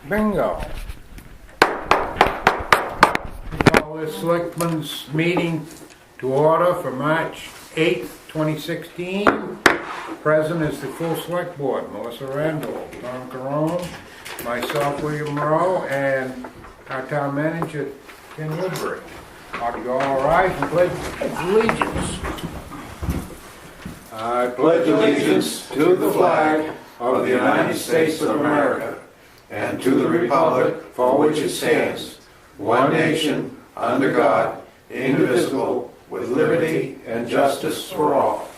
Bingo. We call this Selectmen's meeting to order for March 8th, 2016. Present is the full Select Board, Melissa Randall, Tom Carone, myself, William Moreau, and our town manager, Ken Woodbury. Ought you all rise and pledge allegiance. I pledge allegiance to the flag of the United States of America and to the republic for which it stands, one nation, under God, indivisible, with liberty and justice for all.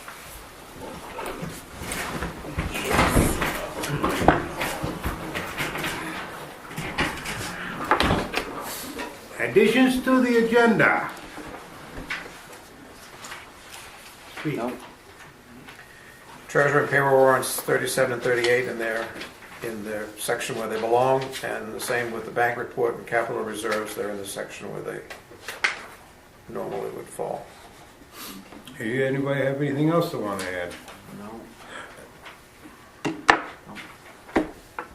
Additions to the agenda. Speak. No. Treasurer and payroll warrants 37 and 38 in their section where they belong, and the same with the bank report and capital reserves. They're in the section where they normally would fall. Hey, anybody have anything else they want to add? No.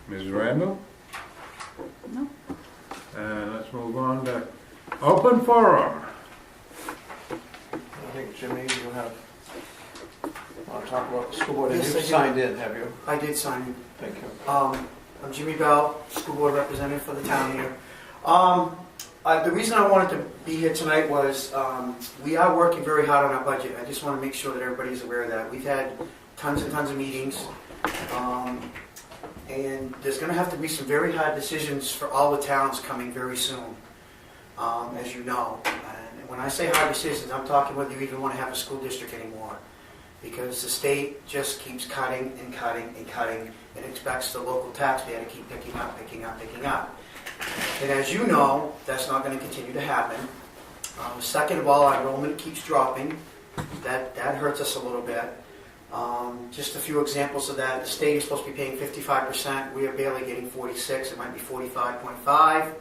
Ms. Randall? No. Let's move on to open forum. I think, Jimmy, you want to talk about the school board? Yes, You've I do. signed in, have you? I did sign in. Thank you. I'm Jimmy Bell, school board representative for the town here. The reason I wanted to be here tonight was we are working very hard on our budget. I just want to make sure that everybody's aware of that. We've had tons and tons of meetings, and there's going to have to be some very hard decisions for all the towns coming very soon, as you know. And when I say hard decisions, I'm talking whether you even want to have a school district anymore, because the state just keeps cutting and cutting and cutting and expects the local taxpayer to keep picking up. And as you know, that's not going to continue to happen. Second of all, our enrollment keeps dropping. That hurts us a little bit. Just a few examples of that. The state is supposed to be paying 55%. We are barely getting 46. It might be 45.5.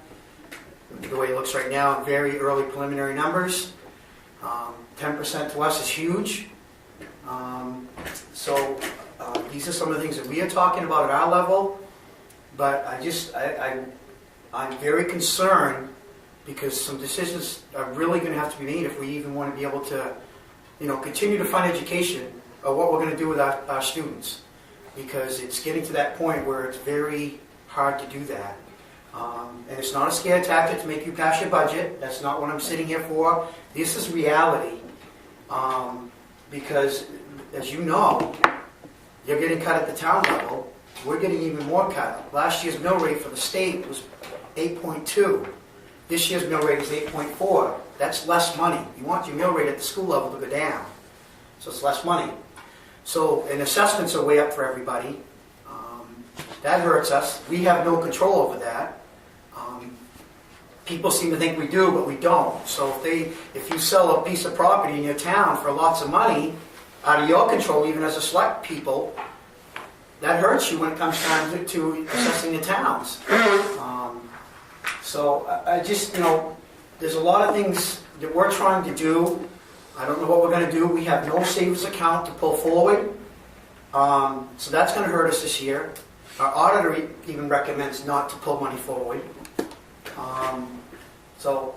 The way it looks right now, very early preliminary numbers. 10% to us is huge. So these are some of the things that we are talking about at our level. But I'm very concerned because some decisions are really going to have to be made if we even want to be able to, continue to fund education or what we're going to do with our students. Because it's getting to that point where it's very hard to do that. And it's not a scare tactic to make you pass your budget. That's not what I'm sitting here for. This is reality. Because, as you know, you're getting cut at the town level. We're getting even more cut. Last year's mill rate for the state was 8.2. This year's mill rate is 8.4. That's less money. You want your mill rate at the school level to go down. So it's less money. So, and assessments are way up for everybody. That hurts us. We have no control over that. People seem to think we do, but we don't. So if you sell a piece of property in your town for lots of money, out of your control, even as a select people, that hurts you when it comes time to assessing the towns. So I just, there's a lot of things that we're trying to do. I don't know what we're going to do. We have no savings account to pull forward. So that's going to hurt us this year. Our auditor even recommends not to pull money forward. So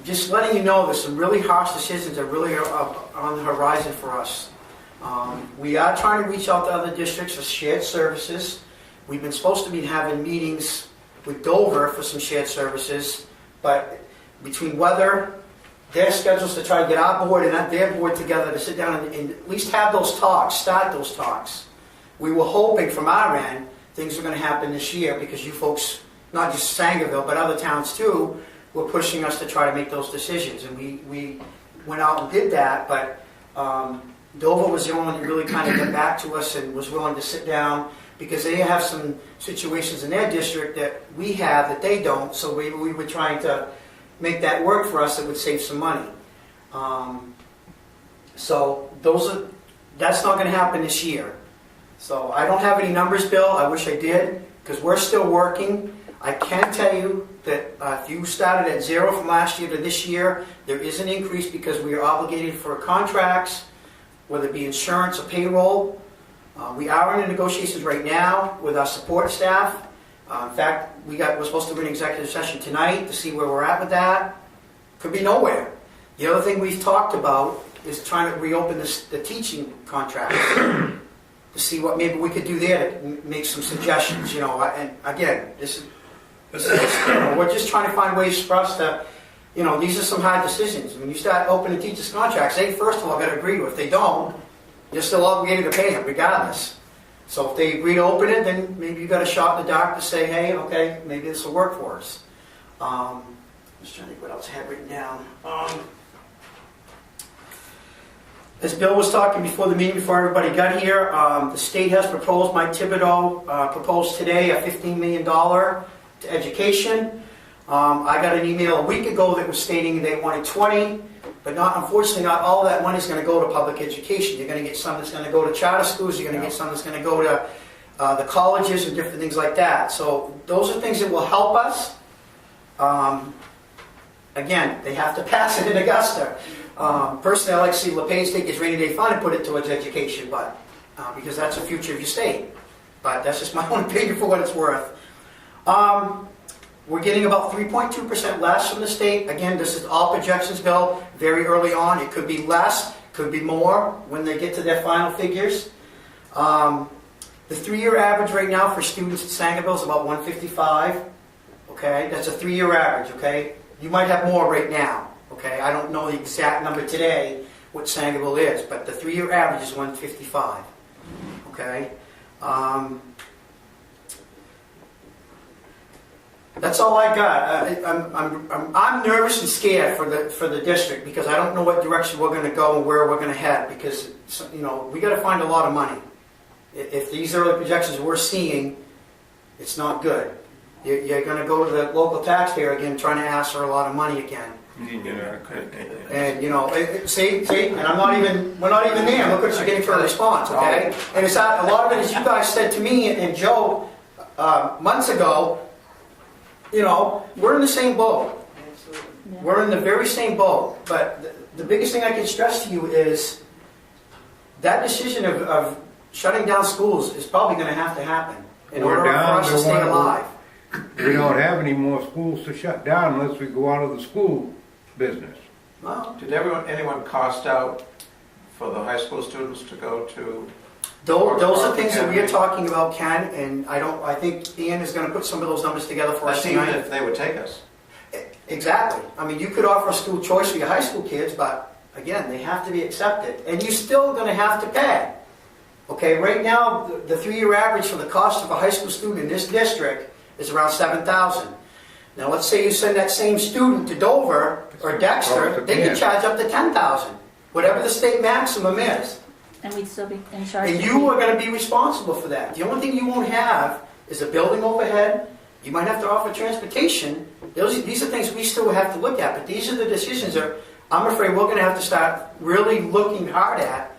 just letting you know there's some really harsh decisions that really are on the horizon for us. We are trying to reach out to other districts for shared services. We've been supposed to be having meetings with Dover for some shared services, but between weather, their schedules to try to get our board and their board together to sit down and at least have those talks, start those talks. We were hoping from our end things were going to happen this year because you folks, not just Sangerville, but other towns too, were pushing us to try to make those decisions. And we went out and did that, but Dover was the only one that really kind of got back to us and was willing to sit down because they have some situations in their district that we have that they don't, so we were trying to make that work for us that would save some money. So that's not going to happen this year. So I don't have any numbers, Bill. I wish I did, because we're still working. I can tell you that if you started at zero from last year to this year, there is an increase because we are obligated for contracts, whether it be insurance or payroll. We are in negotiations right now with our support staff In fact, we're supposed to be in executive session tonight to see where we're at with that. Could be nowhere. The other thing we've talked about is trying to reopen the teaching contracts to see what maybe we could do there to make some suggestions, and again, we're just trying to find ways for us to, these are some hard decisions. When you start opening teachers' contracts, they first of all got to agree to it. If they don't, you're still obligated to pay them regardless. So if they agree to open it, then maybe you got a shot in the dark to say, hey, okay, maybe this will work for us. Just trying to think what else I had written down. As Bill was talking before the meeting, before everybody got here, the state has proposed, Mike Thibodeau proposed today a $15 million to education. I got an email a week ago that was stating they wanted 20, but unfortunately not all that money is going to go to public education. You're going to get some that's going to go to charter schools, you're going to get some that's going to go to the colleges and different things like that. So those are things that will help us. Again, they have to pass it in Augusta. Personally, I like to see LePage take his rainy day fund and put it towards education, but because that's the future of your state. But that's just my own opinion for what it's worth. We're getting about 3.2% less from the state. Again, this is all projections, Bill, very early on. It could be less, could be more when they get to their final figures. The 3-year average right now for students at Sangerville is about 155. Okay, that's a 3-year average, okay? You might have more right now, okay? I don't know the exact number today, what Sangerville is, but the 3-year average is 155, okay? That's all I got. I'm nervous and scared for the district because I don't know what direction we're going to go and where we're going to head because, we got to find a lot of money. If these early projections we're seeing, it's not good. You're going to go to the local taxpayer again trying to ask for a lot of money again. And see, and we're not even there. Look what you're getting for a response, okay? And it's not, a lot of it, as you guys said to me and Joe months ago, we're in the same boat. We're in the very same boat. But the biggest thing I can stress to you is that decision of shutting down schools is probably going to have to happen in order for us to stay alive. We don't have any more schools to shut down unless we go out of the school business. Well, Did anyone cost out for the high school students to go to? those are things that we are talking about, Ken, and I think Ian is going to put some of those numbers together for us That's even tonight. if they would take us. Exactly. I mean, you could offer a school choice for your high school kids, but again, they have to be accepted. And you're still going to have to pay. Okay, right now, the 3-year average for the cost of a high school student in this district is around $7,000. Now, let's say you send that same student to Dover or Dexter, they can charge up to $10,000, whatever the state maximum is. And we'd still be in charge. And you are going to be responsible for that. The only thing you won't have is a building overhead. You might have to offer transportation. These are things we still have to look at, but these are the decisions that I'm afraid we're going to have to start really looking hard at.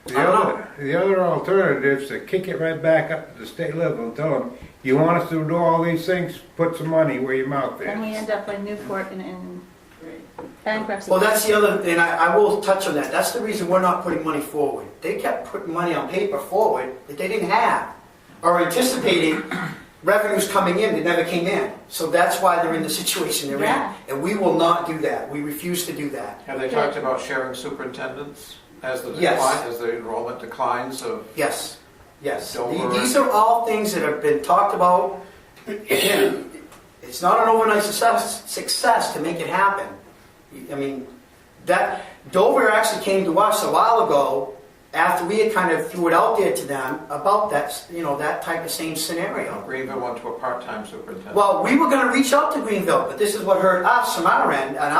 The other alternative is to kick it right back up to the state level and tell them, you want us to do all these things, put some money where your mouth is. And we end up like Newport in bankruptcy. Well, that's the other, and I will touch on that. That's the reason we're not putting money forward. They kept putting money on paper forward that they didn't have, or anticipating revenues coming in that never came in. So that's why they're in the situation they're in. And we will not do that. We refuse to do that. Have they talked about sharing superintendents as the Yes. as the enrollment declines of? Yes, yes. Dover. These are all things that have been talked about. Again, it's not an overnight success to make it happen. I mean, that Dover actually came to us a while ago after we had kind of threw it out there to them about that, that type of same scenario. Greenville went to a part-time superintendent. Well, we were going to reach out to Greenville, but this is what hurt us from our end, and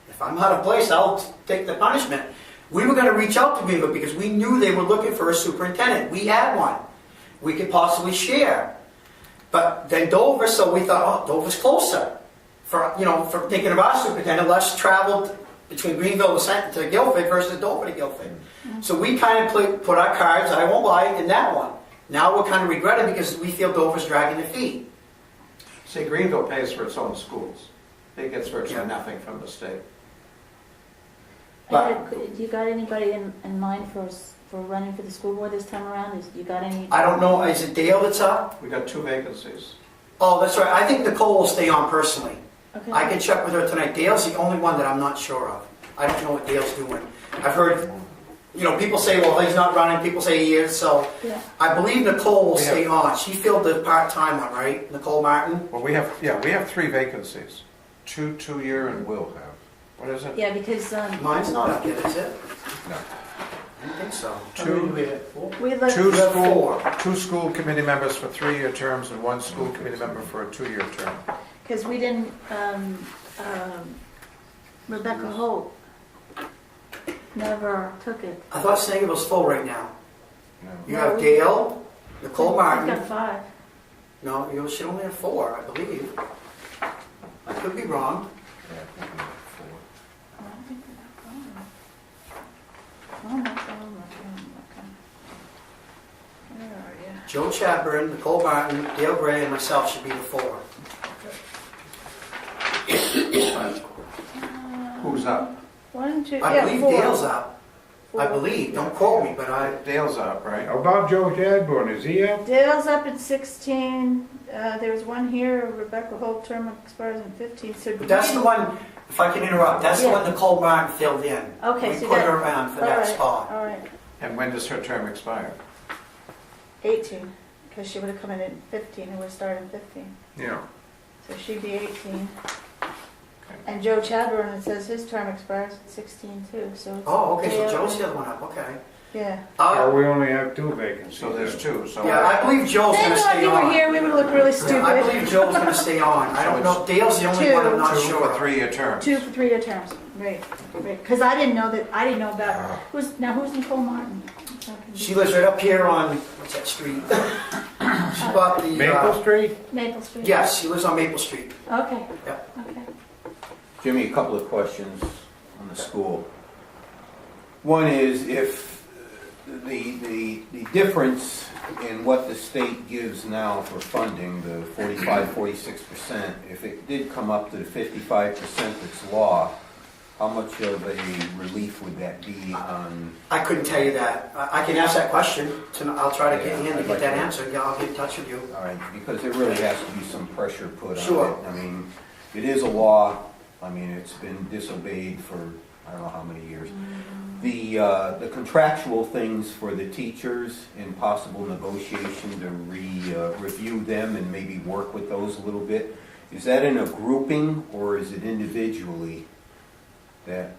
if I'm out of place, I'll take the punishment. We were going to reach out to Greenville because we knew they were looking for a superintendent. We had one. We could possibly share. But then Dover, so we thought, oh, Dover's closer. For thinking of our superintendent, less traveled between Greenville to Guilford versus Dover to Guilford. Mm-hmm. So we kind of put our cards, I won't lie, in that one. Now we're kind of regretting because we feel Dover's dragging their feet. See, Greenville pays for its own schools. It gets virtually nothing from the state. Do you got anybody in mind for for running for the school board this time around? You got any? I don't know, is it Dale that's up? We got 2 vacancies. Oh, that's right, I think Nicole will stay on personally. Okay. I can check with her tonight. Dale's the only one that I'm not sure of. I don't know what Dale's doing. I've heard, people say, well, he's not running, people say he is, so Yeah. I believe Nicole will We stay on. She filled the part-time one, right? Nicole Martin? Well, we have 3 vacancies. 2-year and Will have. what is it? Yeah, because Mine's not up yet, is it? No. I don't think so. 2 we looked. Two We have school, 4. 2 school committee members for 3-year terms and 1 school committee member for a 2-year term. Because we didn't, Rebecca Holt never took it. I thought Sangerville's full right now. No. You No, have we- Dale, Nicole We've Martin. got 5. No, you should only have 4, I believe. I could be wrong. Yeah, I think we have 4. Oh, I think we got 5. Oh, my God, okay. Where are you? Joe Chadburn, Nicole Martin, Dale Gray, and myself should be the 4. Who's up? 1, 2, I yeah, believe 4. Dale's up. I believe, don't quote me, but Dale's up, right? How about Joe Chadbourne, is he up? Dale's up at 16. There's one here, Rebecca Holt, term expires in 15. So but that's the one, if I can interrupt, that's the Yeah. one Nicole Martin filled in. Okay, We so put that- her on for All that right, spot. all right. And when does her term expire? 18, because she would have come in at 15 and would start in 15. Yeah. So she'd be 18. Okay. And Joe Chadbourne, it says his term expires at 16 too, so. it's Oh, okay, so Dale Joe's and- the other one up, okay. Yeah. Oh, we only have 2 vacancies. So there's 2, so. Yeah, I believe Joe's Then gonna if stay you were on. here, we would look really Yeah, I believe stupid. Joe's gonna stay on. I don't know, Dale's the only one I'm not 2 sure for of. 3-year terms. 2 for 3-year terms, right, because I didn't know about, who's Nicole Martin? She lives right up here on, what's that street? She bought the, Maple Street? Maple Street? yes, she lives on Maple Street. Okay. Yep. Okay. Jimmy, a couple of questions on the school. One is if the difference in what the state gives now for funding, the 45-46%, if it did come up to the 55% that's law, how much of a relief would that be on? I couldn't tell you that. I can ask that question. I'll try to get in Yeah, to I'd get like that to- answer. Yeah, I'll get in touch with you. All right, because there really has to be some pressure put on it. Sure. I mean, it is a law. I mean, it's been disobeyed for I don't know how many years. The contractual things for the teachers and possible negotiation to review them and maybe work with those a little bit. Is that in a grouping or is it individually that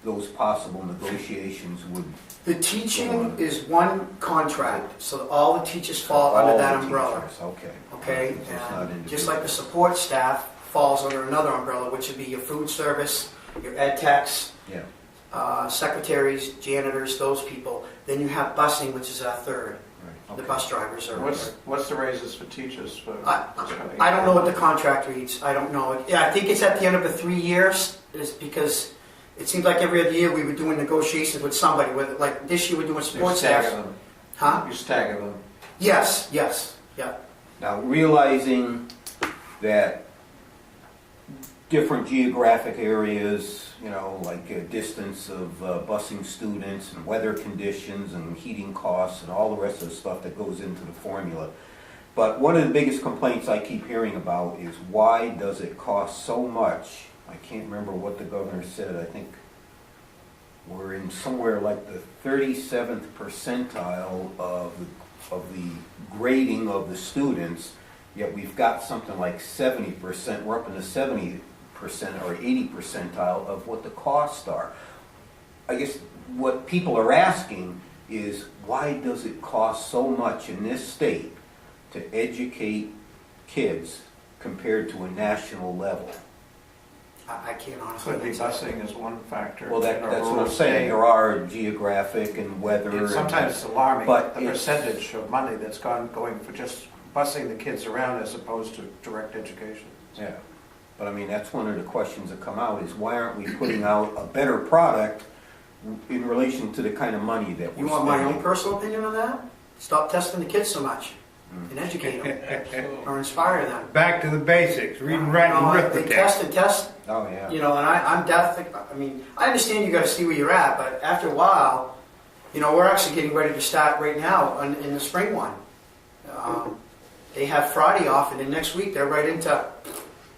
those possible negotiations would? The teaching is one contract, so all the teachers fall under all that the umbrella. teachers, okay. Okay? So it's not And just individual. like the support staff falls under another umbrella, which would be your food service, your ed techs, Yeah, secretaries, janitors, those people. Then you have busing, which is our third. right. The okay. bus drivers are. What's the raises for teachers for? I don't know what the contract reads. I don't know. Yeah, I think it's at the end of the 3 years, is because it seems like every other year we were doing negotiations with somebody, whether, like this year we're doing You support stagger staff. them. Huh? You stagger them. Yes, yeah. Now, realizing that different geographic areas, like a distance of busing students and weather conditions and heating costs and all the rest of the stuff that goes into the formula. But one of the biggest complaints I keep hearing about is why does it cost so much? I can't remember what the governor said. I think we're in somewhere like the 37th percentile of the grading of the students, yet we've got something like 70%, we're up in the 70% or 80 percentile of what the costs are. I guess what people are asking is why does it cost so much in this state to educate kids compared to a national level? I can't honestly Could be answer that. busing is one factor. Well, in a that's what rural I'm saying. state. There are geographic and weather. And sometimes it's alarming, but the it's- percentage of money that's going for just busing the kids around as opposed to direct education. Yeah, but I mean, that's one of the questions that come out is why aren't we putting out a better product in relation to the kind of money that we're You want my own spending? personal opinion on that? Stop testing the kids so much and educate them or inspire them. Back to the basics, read, write, and They arithmetic. test and test, Oh, yeah. and I'm definitely, I understand you gotta see where you're at, but after a while, You know, we're actually getting ready to start right now in the spring one. They have Friday off, and then next week they're right into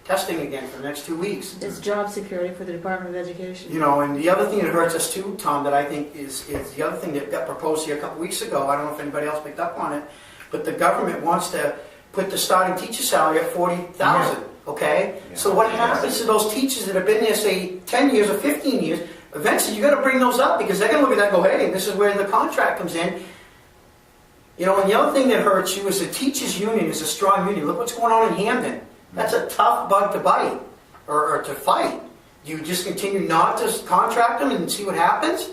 testing again for the next 2 weeks. It's job security for the Department of Education. You know, and the other thing that hurts us too, Tom, that I think is the other thing that got proposed here a couple weeks ago. I don't know if anybody else picked up on it, but the government wants to put the starting teacher salary at $40,000. Okay, so what happens to those teachers that have been there, say, 10 years or 15 years? Eventually, you got to bring those up because they're going to look at that and go, hey, this is where the contract comes in. You know, and the other thing that hurts you is the teachers' union is a strong union. Look what's going on in Hamden. That's a tough bug to bite or to fight. Do you just continue not to contract them and see what happens?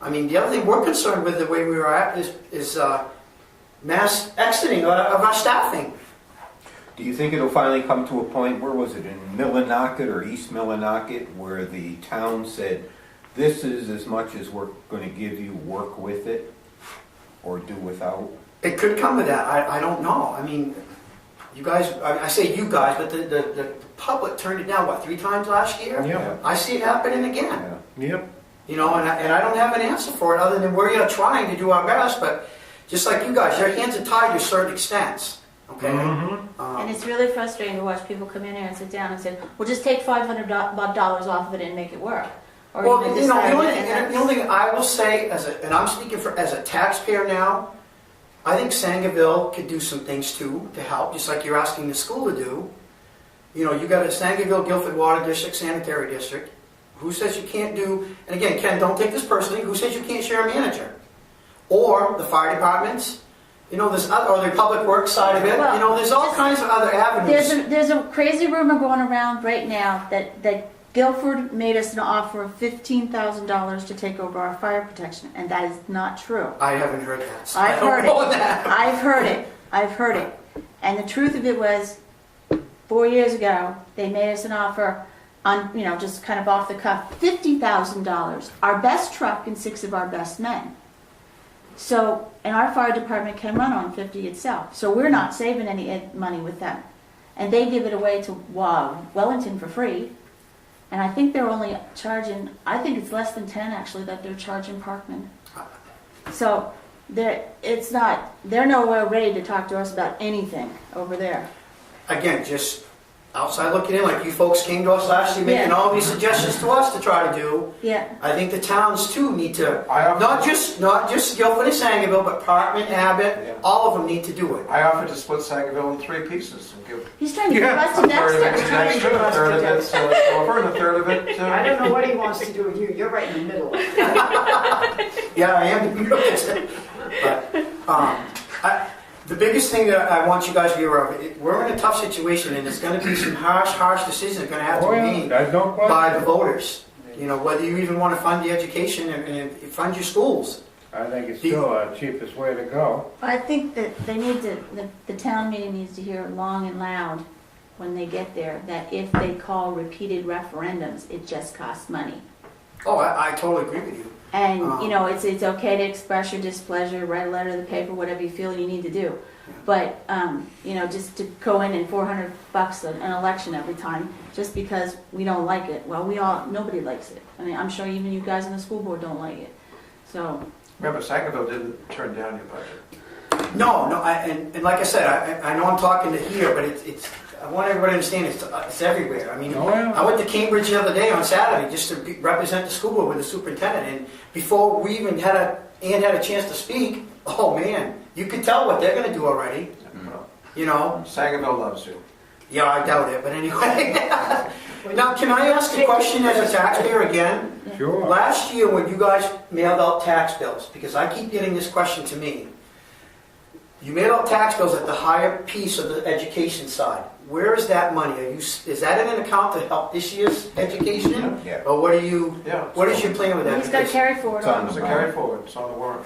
I mean, the other thing we're concerned with the way we were at is mass exiting of our staffing. Do you think it'll finally come to a point, where was it, in Millinocket or East Millinocket, where the town said, this is as much as we're going to give you, work with it, or do without? It could come to that. I don't know. I mean, you guys, I say you guys, but the public turned it down, what, 3 times last year? Yeah. I see it happening again. Yeah. Yep. You know, and I don't have an answer for it other than we're trying to do our best, but just like you guys, your hands are tied to certain extents. Okay? And it's really frustrating to watch people come in here and sit down and say, well, just take $500 off of it and make it work. Or Well, even you know, decide the only, that- the only thing I will say, and I'm speaking as a taxpayer now, I think Sangerville could do some things too to help, just like you're asking the school to do. You know, you got a Sangerville Guilford Water District, Sanitary District. Who says you can't do, and again, Ken, don't take this personally, who says you can't share a manager? Or the fire departments, you know, there's other, or the public works side of it, Well, you know, there's all kinds of other avenues. There's a crazy rumor going around right now that Guilford made us an offer of $15,000 to take over our fire protection, and that is not true. I haven't heard that. So I've I don't heard know it. that. I've heard it. And the truth of it was, 4 years ago, they made us an offer on, you know, just kind of off the cuff, $50,000. Our best truck and 6 of our best men. So, and our fire department can run on 50 itself. So we're not saving any money with them. And they give it away to Wellington for free. And I think they're only charging, I think it's less than 10 actually that they're charging Parkman. So they're nowhere ready to talk to us about anything over there. Again, just outside looking in, like you folks came to us last year making all these suggestions to us to try to do. Yeah. I think the towns too need to, I offer- not just Guilford and Sangerville, but Parkman, Abbott, Yeah. all of them need to do it. I offered to split Sangerville in 3 pieces and give He's trying to get us to a third of it Dexter. to Dexter, a third of it to Silver, and a third of it I to... don't know what he wants to do with you. You're right in the middle. Yeah, I am. But the biggest thing that I want you guys to be aware of, we're in a tough situation, and there's going to be some harsh decisions that are going to have to Oh, be yeah, made there's no question. by the voters. You know, whether you even want to fund the education and fund your schools. I think it's still our cheapest way to go. I think that they need to, the town meeting needs to hear long and loud when they get there, that if they call repeated referendums, it just costs money. Oh, I totally agree with you. And, you know, it's okay to express your displeasure, write a letter to the paper, whatever you feel you need to do. But, you know, just to go in and $400 an election every time, just because we don't like it. Well, nobody likes it. I mean, I'm sure even you guys on the school board don't like it. So, Remember, Sangerville didn't turn down your budget. No, and like I said, I know I'm talking to here, but it's I want everybody to understand it's everywhere. I mean, Oh, yeah. I went to Cambridge the other day on Saturday just to represent the school board with the superintendent, and before we even had a chance to speak, oh man, you could tell what they're going to do already. You know? Sangerville loves you. Yeah, I doubt it, but anyway. Now, can I ask a question as a taxpayer again? Sure. Last year when you guys mailed out tax bills, because I keep getting this question to me, you mailed out tax bills at the higher piece of the education side. Where is that money? Is that in an account to help this year's education? Yeah. Or what is your plan with that? he's got to carry forward It's on on. It's a carry forward, it's on the warrant.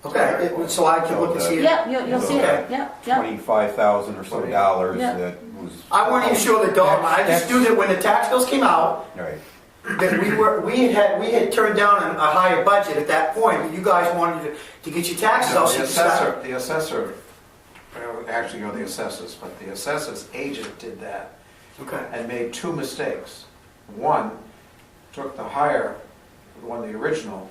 Okay, so I can look and see it? Yep, you'll see it. Okay. Yep. $25,000 or so dollars Yeah. that was... I wasn't even sure the dollar. I just knew that when the tax bills came out, Right. that we had turned down a higher budget at that point, but you guys wanted to get your taxes out. so The you could start- assessor, actually, the assessors, but the assessor's agent did that Okay. and made 2 mistakes. One, took the higher, the original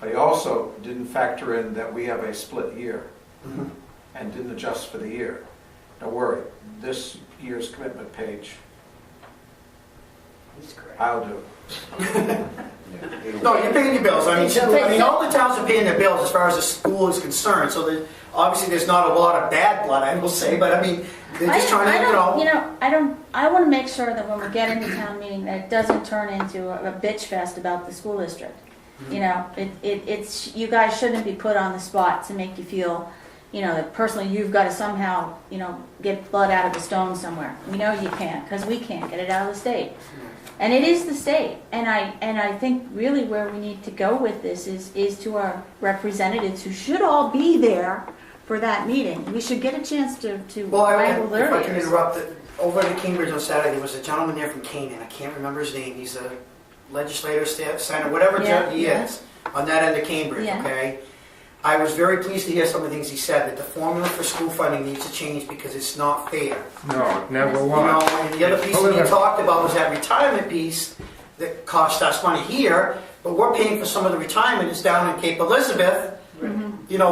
But he also didn't factor in that we have a split year and didn't adjust for the year. Don't worry, this year's commitment page, He's great. I'll do. No, you're paying your bills. I mean, all the towns are paying their bills as far as the school is concerned. So obviously, there's not a lot of bad blood, I will say. But I mean, they're just trying to, I want to make sure that when we get into town meeting, that it doesn't turn into a bitch fest about the school district. You know, it's you guys shouldn't be put on the spot to make you feel, that personally you've got to somehow, get blood out of the stone somewhere. We know you can't, because we can't get it out of the state. And it is the state, and I think really where we need to go with this is to our representatives who should all be there for that meeting. We should get a chance to wrangle their if I can ears. interrupt, over at Cambridge on Saturday, there was a gentleman there from Canaan. I can't remember his name. He's a legislator, senator, whatever he is, on that end of Cambridge, Yeah. okay? I was very pleased to hear some of the things he said, that the formula for school funding needs to change because it's not fair. No, it never You was. know, and the other piece that he talked about was that retirement piece that cost us money here, but we're paying for some of the retirement that's down in Cape Elizabeth.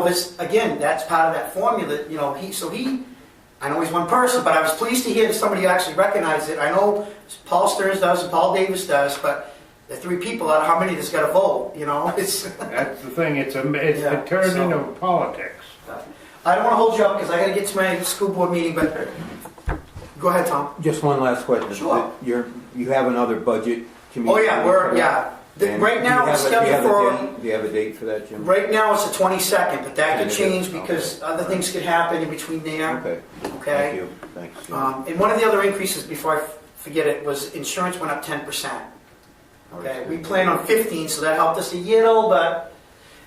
This, again, that's part of that formula, I know he's one person, but I was pleased to hear that somebody actually recognized it. I know Paul Stearns does and Paul Davis does, but the three people out of how many that's got to vote, it's... That's the thing, it Yeah, turned so- into politics. I don't want to hold you up because I got to get to my school board meeting, but go ahead, Tom. Just one last question. Sure. You have another budget committee? Oh yeah, And right now it's do you have scheduled a for... date? Do you have a date for that, Jim? Right now it's the 22nd, but that could Okay. change because other things could happen in between there. Okay. Okay? Thank you. Thanks. And one of the other increases, before I forget it, was insurance went up 10%. Okay, we plan on 15, so that helped us a little, but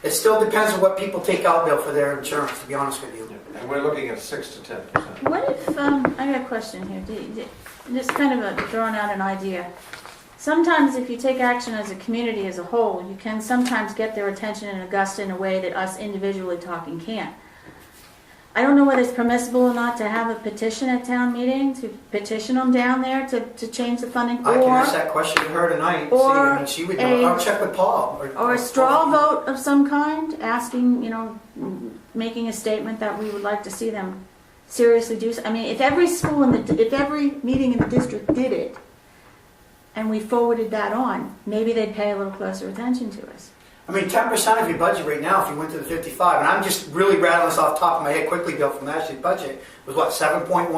it still depends on what people take out, Bill, for their insurance, to be honest with you. And we're looking at 6 to 10%. What if, I got a question here, just kind of throwing out an idea. Sometimes if you take action as a community as a whole, you can sometimes get their attention in Augusta in a way that us individually talking can't. I don't know whether it's permissible or not to have a petition at town meeting, to petition them down there to change the funding, I can ask that question to her tonight. She would know. I'll check with Paul. or a straw vote of some kind, asking, making a statement that we would like to see them seriously do. I mean, if every if every meeting in the district did it, and we forwarded that on, maybe they'd pay a little closer attention to us. I mean, 10% of your budget right now, if you went to the 55, and I'm just really rattling this off the top of my head quickly, Bill, from last year's budget, was what, 7.1?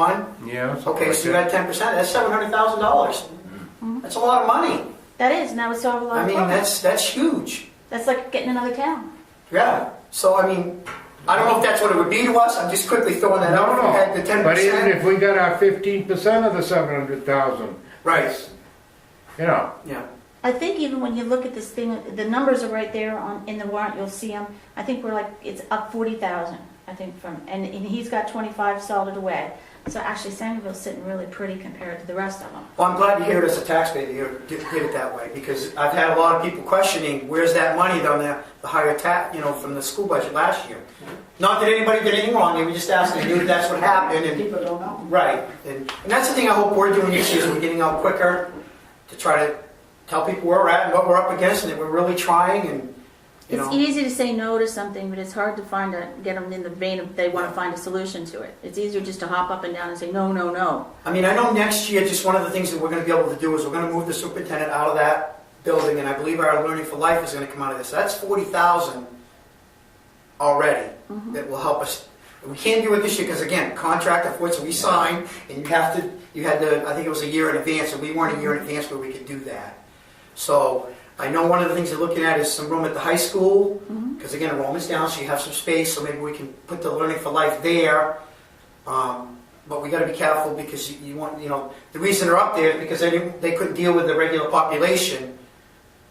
Yeah. something Okay, like so you that. got 10%, that's $700,000. That's a lot of money. That is, and that would solve a lot I of mean, problems. that's huge. That's like getting another town. Yeah, so I mean, I don't know if that's what it would be to us, I'm just quickly throwing that out. If we had the 10%. But even if we got our 15% of the 700,000, Right, yeah. I think even when you look at this thing, the numbers are right there in the warrant, you'll see them. I think it's up 40,000, I think, and he's got 25 salted away. So actually, Sangerville's sitting really pretty compared to the rest of them. Well, I'm glad you hear it as a taxpayer, you did it that way, because I've had a lot of people questioning, where's that money on the higher tax, from the school budget last year? Not that anybody did anything wrong, they were just asking, knew that's what happened, and, People don't know. right, and that's the thing I hope we're doing this year, is we're getting out quicker to try to tell people where we're at and what we're up against, and that we're really trying, and, It's easy to say no to something, but it's hard to get them in the vein of they want to find a solution to it. It's easier just to hop up and down and say no, no, no. I mean, I know next year, just one of the things that we're going to be able to do is we're going to move the superintendent out of that building, and I believe our Learning for Life is going to come out of this. So that's 40,000 already that will help us. We can't do it this year because, again, contract, unfortunately, we signed, and you had to, I think it was a year in advance, and we weren't a year in advance where we could do that. So I know one of the things they're looking at is some room at the high school, because again, enrollment's down, so you have some space, so maybe we can put the Learning for Life there. But we got to be careful because you want, the reason they're up there is because they couldn't deal with the regular population.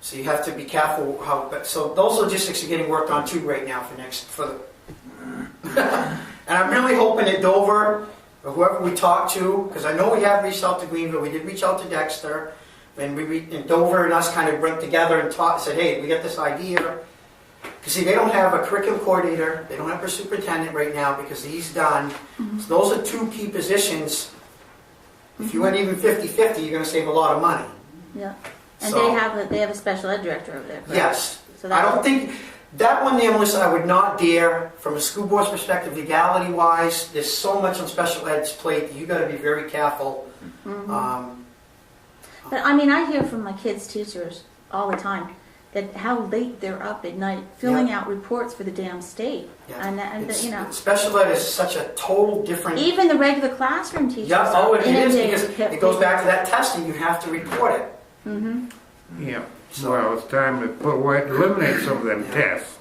So you have to be careful how. So those logistics are getting worked on too right now and I'm really hoping that Dover or whoever we talk to, because I know we have reached out to Greenville, we did reach out to Dexter. And and Dover and us kind of went together and said, hey, we got this idea. Because see, they don't have a curriculum coordinator, they don't have a superintendent right now because he's done. So those are two key positions. If you went even 50-50, you're going to save a lot of money. Yeah, and So- they have a special ed director over there. Correct? Yes. So I don't think, That one there, Melissa, I would not dare, from a school board's perspective, legality-wise, there's so much on special ed's plate, you gotta be very careful. But I mean, I hear from my kids' teachers all the time that how late they're up at night filling out reports for the damn state. Yeah. And you know, Special ed is such a total different. even the regular classroom teachers. Yeah, oh, it is, inundated because with it goes back to that testing, you have to report it. Yeah, well, it's time to eliminate some of them tests.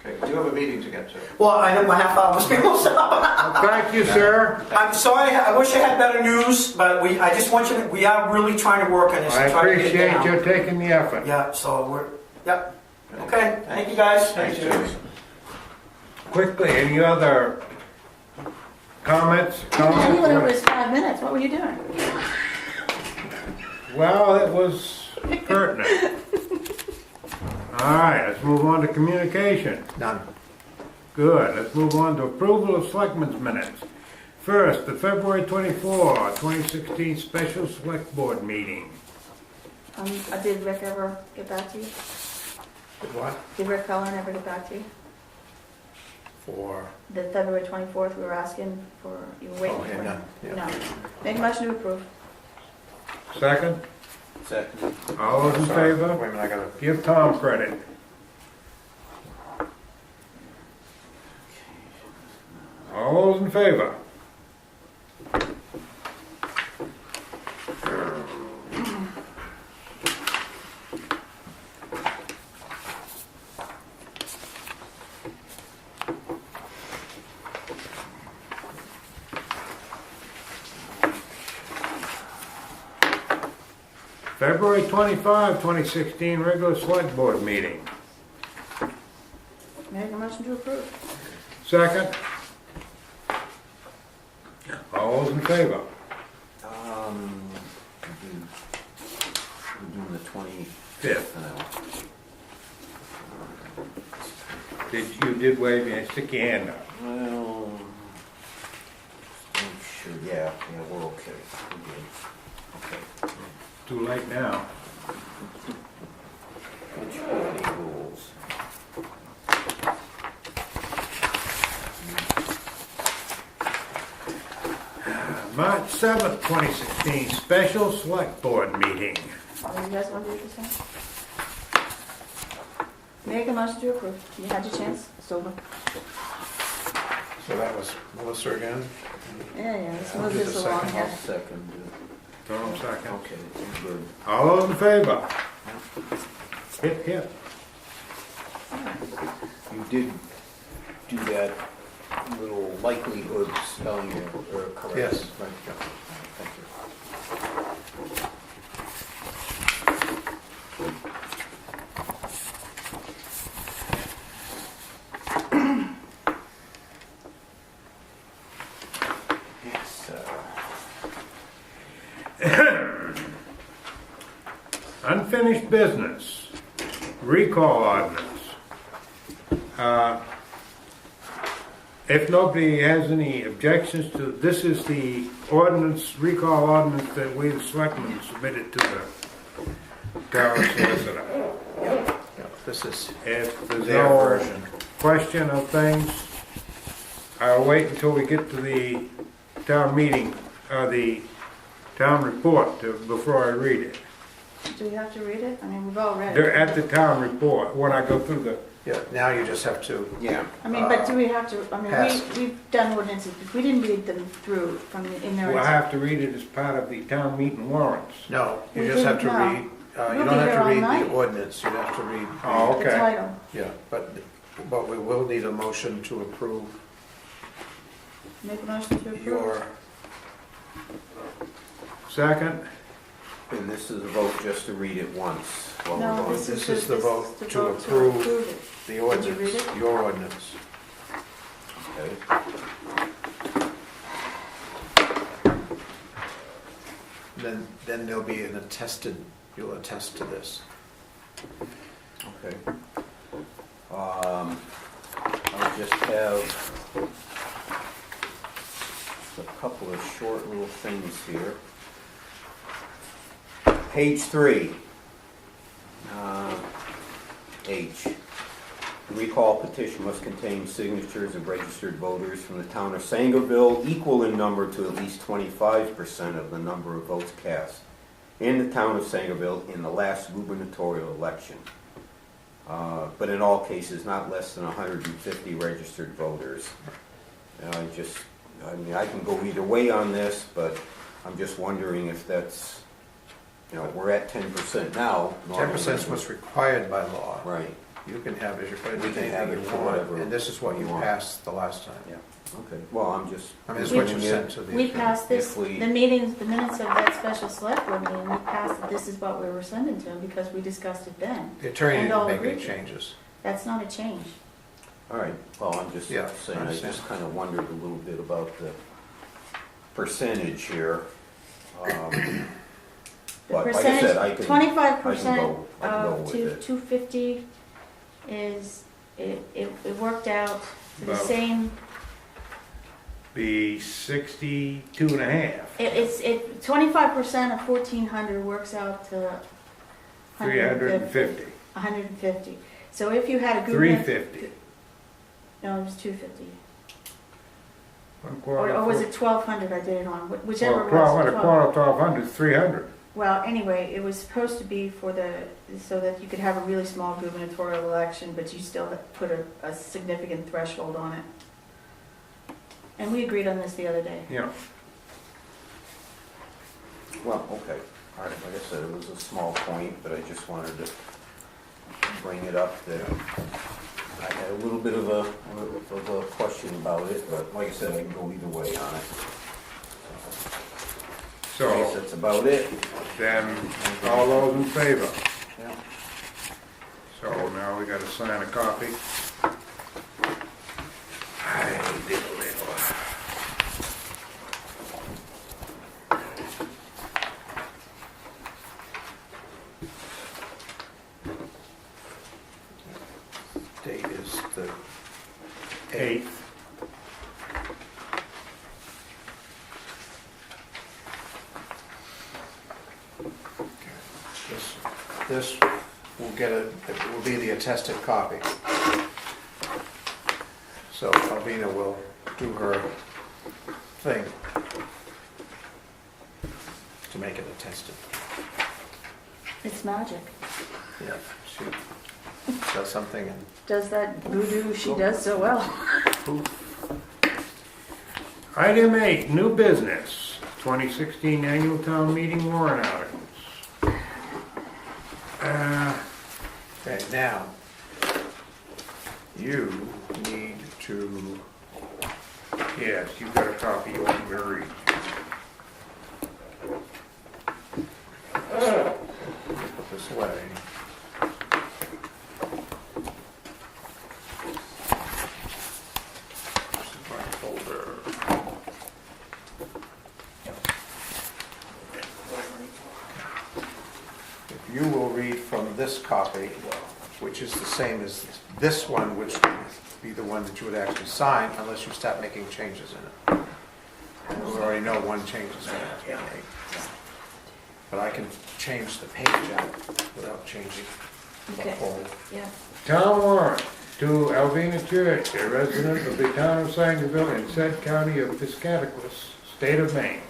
Okay, we do have a meeting to get to. Well, I know my half hour was almost up. Thank you, sir. I'm sorry, I wish I had better news, but I just want you to, we are really trying to work on this. I and try to get it appreciate down. you taking the effort. Yeah, so yep. Okay, thank you guys. Thanks, James. Quickly, any other comments? You went over his 5 minutes. What were you doing? Well, it was pertinent. All right, let's move on to communication. None. Good, let's move on to approval of selectmen's minutes. First, the February 24, 2016 special select board meeting. Did Rick ever get back to you? What? Did Rick Cullen ever get back to you? For, The February 24th, we were asking for, you were waiting oh, yeah, for none. him. Yeah. No. Make a motion to approve. Second, Second. all those in Sorry. favor? Wait a minute, I gotta, Give Tom credit. All those in favor? February 25, 2016 regular select board meeting. Make a motion to approve. Second. All those in favor? We're doing the 25th Fifth. now. You did wave your, stick your hand up. Well, I'm sure, yeah, we're okay. We're good. Okay. Too late now. Which one rules? March 7th, 2016 special select board meeting. Oh, you guys want to do this one? Make a motion to approve. You had your chance. It's over. so that was Melissa again? Yeah, let's I'll move do this the along second. here. I'll second it. Tom second. Okay, good. All those in favor? Hit. You did do that little likelihood spelling error correct? Yes. Right, yeah. Thank you. Yes, Unfinished business. Recall ordinance. If nobody has any objections to, this is the ordinance, recall ordinance that we, the selectmen, submitted to the town solicitor. Yeah, this is If there's their no version. question of things, I'll wait until we get to the town meeting, the town report before I read it. Do we have to read it? I mean, we've all read They're it. at the town report, when I go through the, Yeah, now you just have to, yeah. I mean, but do we have to, I Pass. mean, we've done ordinances, but we didn't read them through from in there. well, I have to read it as part of the town meeting warrants. no, you We just have to didn't know. read, you We'll don't be have here to all read night. the ordinance, you have to read. Oh, The okay. title. Yeah, but we will need a motion to approve Make a motion to approve. your, Second, And this is a vote just to read it once while we're No, going. this is the vote to vote approve it. the Did you read ordinance, it? your ordinance. Okay. Then there'll be an attested, you'll attest to this. Okay. I'll just have a couple of short little things here. Page 3. H. recall petition must contain signatures of registered voters from the town of Sangerville equal in number to at least 25% of the number of votes cast in the town of Sangerville in the last gubernatorial election. But in all cases, not less than 150 registered voters. I can go either way on this, but I'm just wondering if that's, we're at 10% now. 10% is what's required by law. Right. You can have it, We can have it you for want, whatever and this is what you we want. passed the last time. Yeah. Okay. Well, I'm just. I mean, this is what you Yeah. sent to the. We passed this, If we- the meetings, the minutes of that special select board meeting, we passed that this is what we were sending to them because we discussed it then. The attorney And all didn't make any agreed. changes. That's not a change. All right. Well, I'm just Yeah, saying. I I understand. just kind of wondered a little bit about the percentage here. The But like I said, I percentage, can. 25% I can go of with it. 250 is, it worked out to the About- same, Be 62 and a half. it's 25% of 1,400 works out to 350. 150. So if you had a gubernatorial. 350. No, it was 250. One Or quarter. was it 1,200 I did it on, whichever it Well, was. a quarter of 1,200 is 300. Well, anyway, it was supposed to be so that you could have a really small gubernatorial election, but you still put a significant threshold on it. And we agreed on this the other day. Yeah. Well, okay. All right. Like I said, it was a small point, but I just wanted to bring it up that I had a little bit of a question about it, but like I said, I can go either way on it. I guess So that's about it. then, all those in favor? Yeah. So now we gotta sign a copy. I did a little. Date is the 8th. This will get it will be the attested copy. So Alvina will do her thing to make it attested. It's magic. Yeah, she does something and Does that voodoo she does so well. Item 8, new business, 2016 annual town meeting warrant articles. okay, now you need to Yes, you've got a copy you want me to read. put this away. This is my folder. If you will read from this copy, which is the same as this one, which would be the one that you would actually sign unless you start making changes in it. And we already know one change is going to have to be made. But I can change the page out without changing the Okay. whole. Yeah. Town warrant to Alvina Church, a resident of the town of Sangerville in said county of Piscataquis, state of Maine.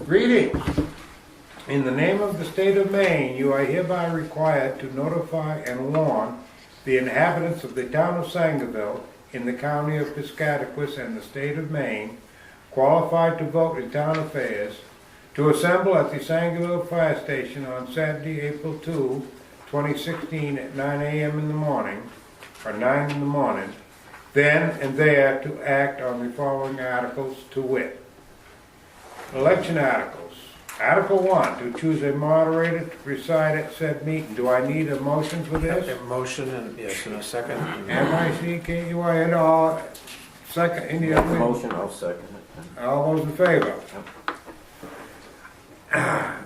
Greetings. In the name of the state of Maine, you are hereby required to notify and warn the inhabitants of the town of Sangerville in the county of Piscataquis and the state of Maine, qualified to vote in town affairs, to assemble at the Sangerville Fire Station on Saturday, April 2, 2016 at 9 a.m. in the morning, or 9 in the morning, then and there to act on the following articles to wit. Election articles. Article 1, to choose a moderator to preside at said meeting. Do I need a motion for this? A motion and, yes, in a second. M-I-C-K-U-I, and all, second, any other? Motion, I'll second it. All those in favor?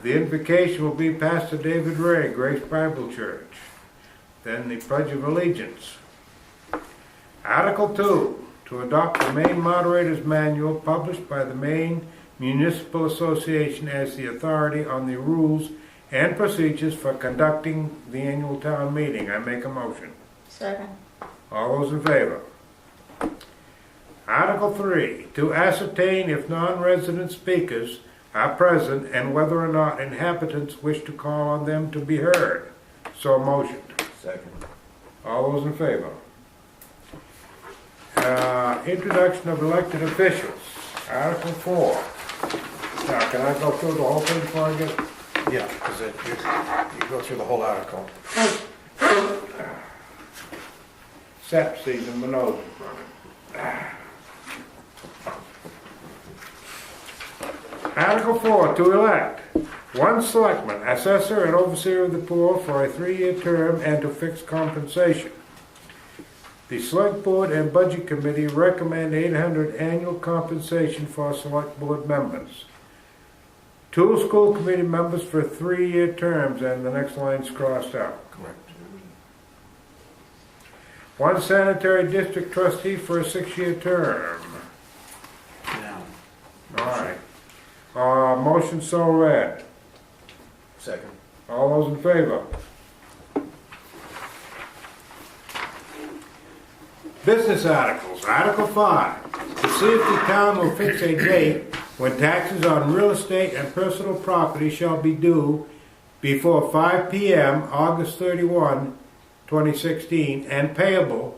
The invocation will be Pastor David Ray, Grace Bible Church. Then the Pledge of Allegiance. Article 2, to adopt the Maine Moderator's Manual published by the Maine Municipal Association as the authority on the rules and procedures for conducting the annual town meeting. I make a motion. Second. All those in favor? Article 3, to ascertain if non-resident speakers are present and whether or not inhabitants wish to call on them to be heard. So motioned. Second. All those in favor? Introduction of elected officials. Article 4. Now, can I go through the whole thing before I get... Yeah, because you go through the whole article. Sap season, my nose is running. Article 4, to elect one selectman, assessor, and overseer of the poor for a 3-year term and to fix compensation. The Select Board and Budget Committee recommend $800 annual compensation for Select Board members. 2 school committee members for 3-year terms, and the next line's crossed out. Correct. 1 sanitary district trustee for a 6-year term. Now, All right. Motion so read. Second. All those in favor? Business articles. Article 5. To see if the town will fix a date when taxes on real estate and personal property shall be due before 5 p.m. August 31, 2016, and payable,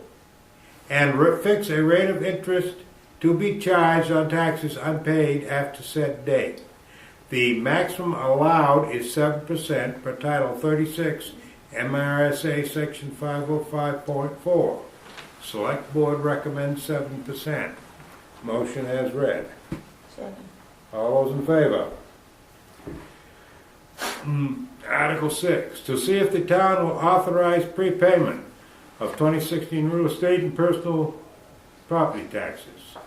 and fix a rate of interest to be charged on taxes unpaid after said date. The maximum allowed is 7% per Title 36 MRSA Section 505.4. Select Board recommends 7%. Motion as read. Second. All those in favor? Article 6, to see if the town will authorize prepayment of 2016 real estate and personal property taxes.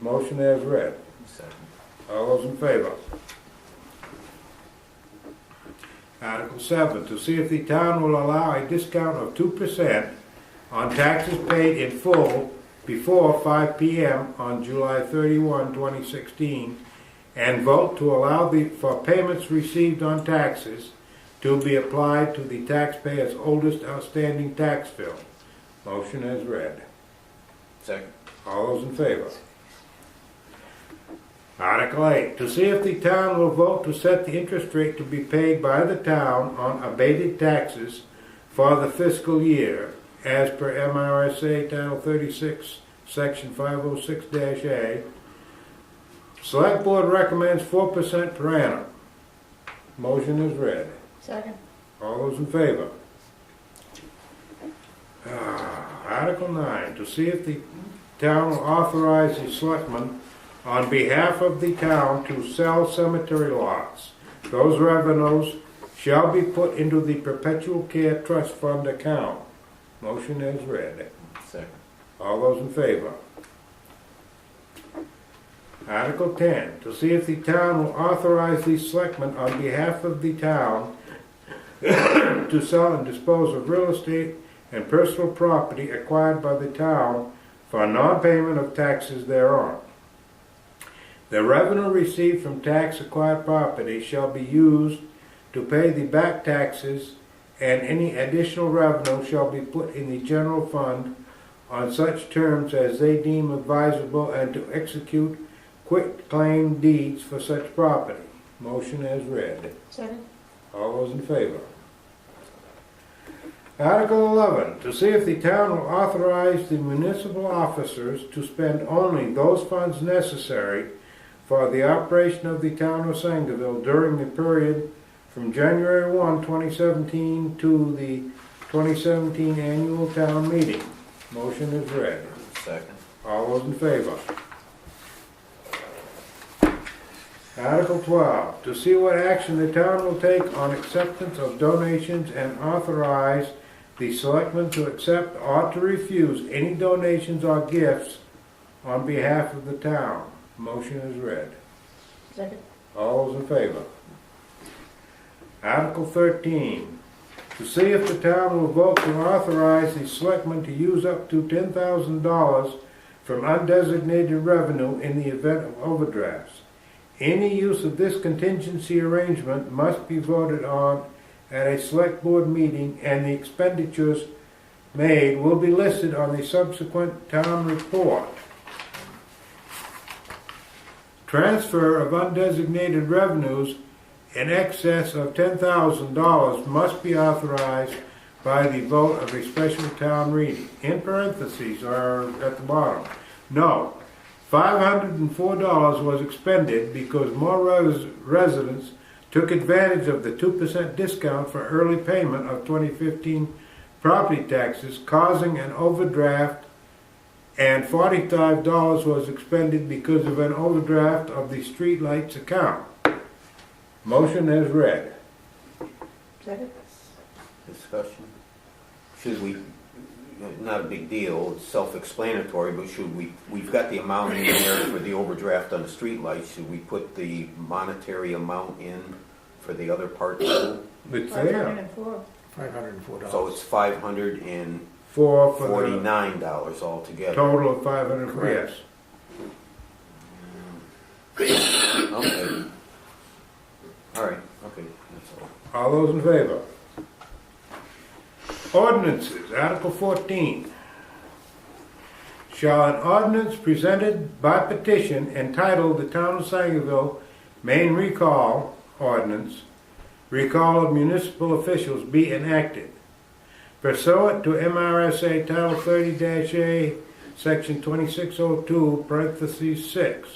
Motion as read. Second. All those in favor? Article 7, to see if the town will allow a discount of 2% on taxes paid in full before 5 p.m. on July 31, 2016, and vote to allow for payments received on taxes to be applied to the taxpayer's oldest outstanding tax bill. Motion as read. Second. All those in favor? Article 8, to see if the town will vote to set the interest rate to be paid by the town on abated taxes for the fiscal year, as per MRSA Title 36, Section 506-A. Select Board recommends 4% per annum. Motion is read. Second. All those in favor? Article 9, to see if the town will authorize the selectmen on behalf of the town to sell cemetery lots. Those revenues shall be put into the perpetual care trust fund account. Motion is read. Second. All those in favor? Article 10, to see if the town will authorize the selectmen on behalf of the town to sell and dispose of real estate and personal property acquired by the town for non-payment of taxes thereon. The revenue received from tax-acquired property shall be used to pay the back taxes, and any additional revenue shall be put in the general fund on such terms as they deem advisable, and to execute quit claim deeds for such property. Motion as read. Second. All those in favor? Article 11, to see if the town will authorize the municipal officers to spend only those funds necessary for the operation of the town of Sangerville during the period from January 1, 2017 to the 2017 annual town meeting. Motion is read. Second. All those in favor? Article 12, to see what action the town will take on acceptance of donations and authorize the selectmen to accept or to refuse any donations or gifts on behalf of the town. Motion is read. Second. All those in favor? Article 13, to see if the town will vote to authorize the selectmen to use up to $10,000 from undesignated revenue in the event of overdrafts. Any use of this contingency arrangement must be voted on at a select board meeting, and the expenditures made will be listed on the subsequent town report. Transfer of undesignated revenues in excess of $10,000 must be authorized by the vote of a special town meeting. In parentheses, or at the bottom, no, $504 was expended because more residents took advantage of the 2% discount for early payment of 2015 property taxes, causing an overdraft, and $45 was expended because of an overdraft of the streetlights account. Motion as read. Second. Discussion. Should we, not a big deal, it's self-explanatory, but should we've got the amount in there for the overdraft on the streetlights, should we put the monetary amount in for the other part too? It's there. $504. $504. So it's $549 For the altogether. total of 500, Correct. yes. Okay. All right, okay, that's all. All those in favor? Ordinances, Article 14. Shall an ordinance presented by petition entitled the Town of Sangerville Main Recall Ordinance, Recall of Municipal Officials be enacted pursuant to MRSA Title 30-A, Section 2602, parentheses 6.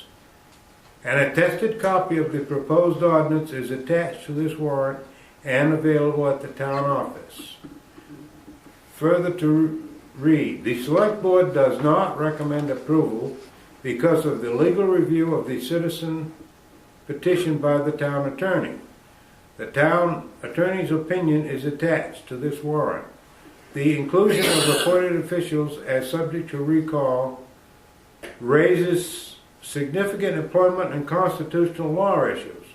An attested copy of the proposed ordinance is attached to this warrant and available at the town office. Further to read, the Select Board does not recommend approval because of the legal review of the citizen petition by the town attorney. The town attorney's opinion is attached to this warrant. The inclusion of appointed officials as subject to recall raises significant employment and constitutional law issues.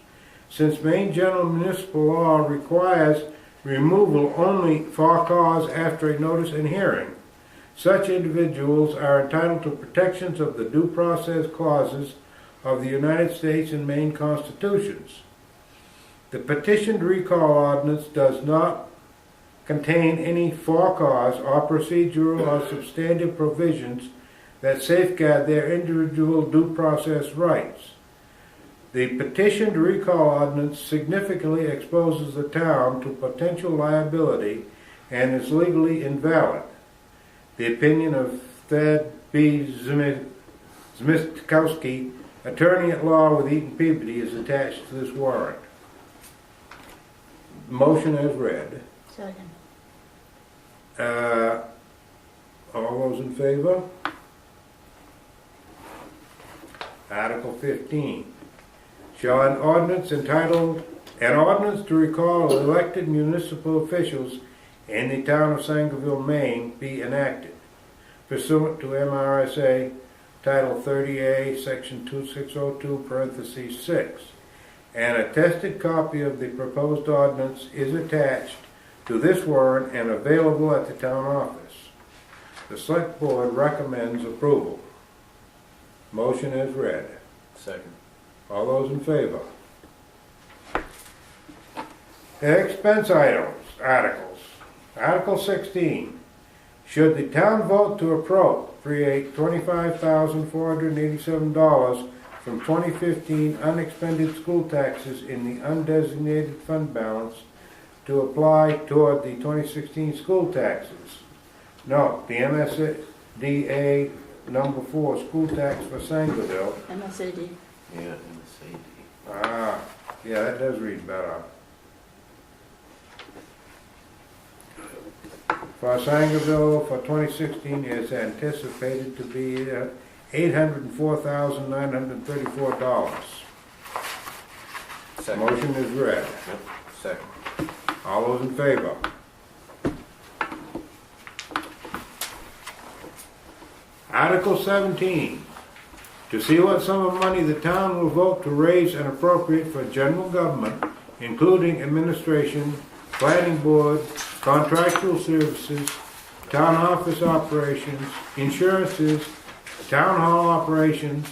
Since Maine General Municipal Law requires removal only for cause after a notice and hearing, such individuals are entitled to protections of the due process clauses of the United States and Maine constitutions. The petitioned recall ordinance does not contain any for cause or procedural or substantive provisions that safeguard their individual due process rights. The petitioned recall ordinance significantly exposes the town to potential liability and is legally invalid. The opinion of Thad B. Zmiskowski, attorney at law with Eaton Peabody, is attached to this warrant. Motion as read. Second. All those in favor? Article 15. Shall an ordinance entitled, an ordinance to recall elected municipal officials in the town of Sangerville, Maine, be enacted pursuant to MRSA Title 30A, Section 2602, parentheses 6. An attested copy of the proposed ordinance is attached to this warrant and available at the town office. The Select Board recommends approval. Motion is read. Second. All those in favor? Expense items, articles. Article 16. Should the town vote to appropriate $25,487 from 2015 unexpended school taxes in the undesignated fund balance to apply toward the 2016 school taxes? No, the MSDA number 4 school tax for Sangerville. MSAD. Yeah, MSAD. Ah, yeah, that does read better. For Sangerville for 2016 is anticipated to be $804,934. Second. Motion is read. Yep, second. All those in favor? Article 17. To see what sum of money the town will vote to raise and appropriate for general government, including administration, planning board, contractual services, town office operations, insurances, town hall operations,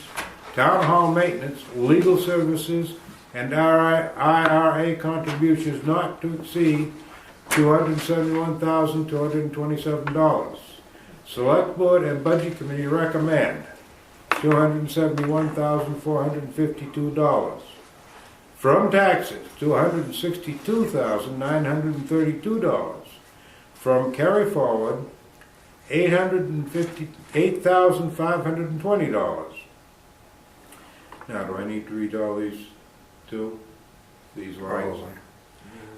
town hall maintenance, legal services, and IRA contributions not to exceed $271,227. Select Board and Budget Committee recommend $271,452. From taxes, $262,932. From carry forward, $858,520. Now, do I need to read all these too? These lines?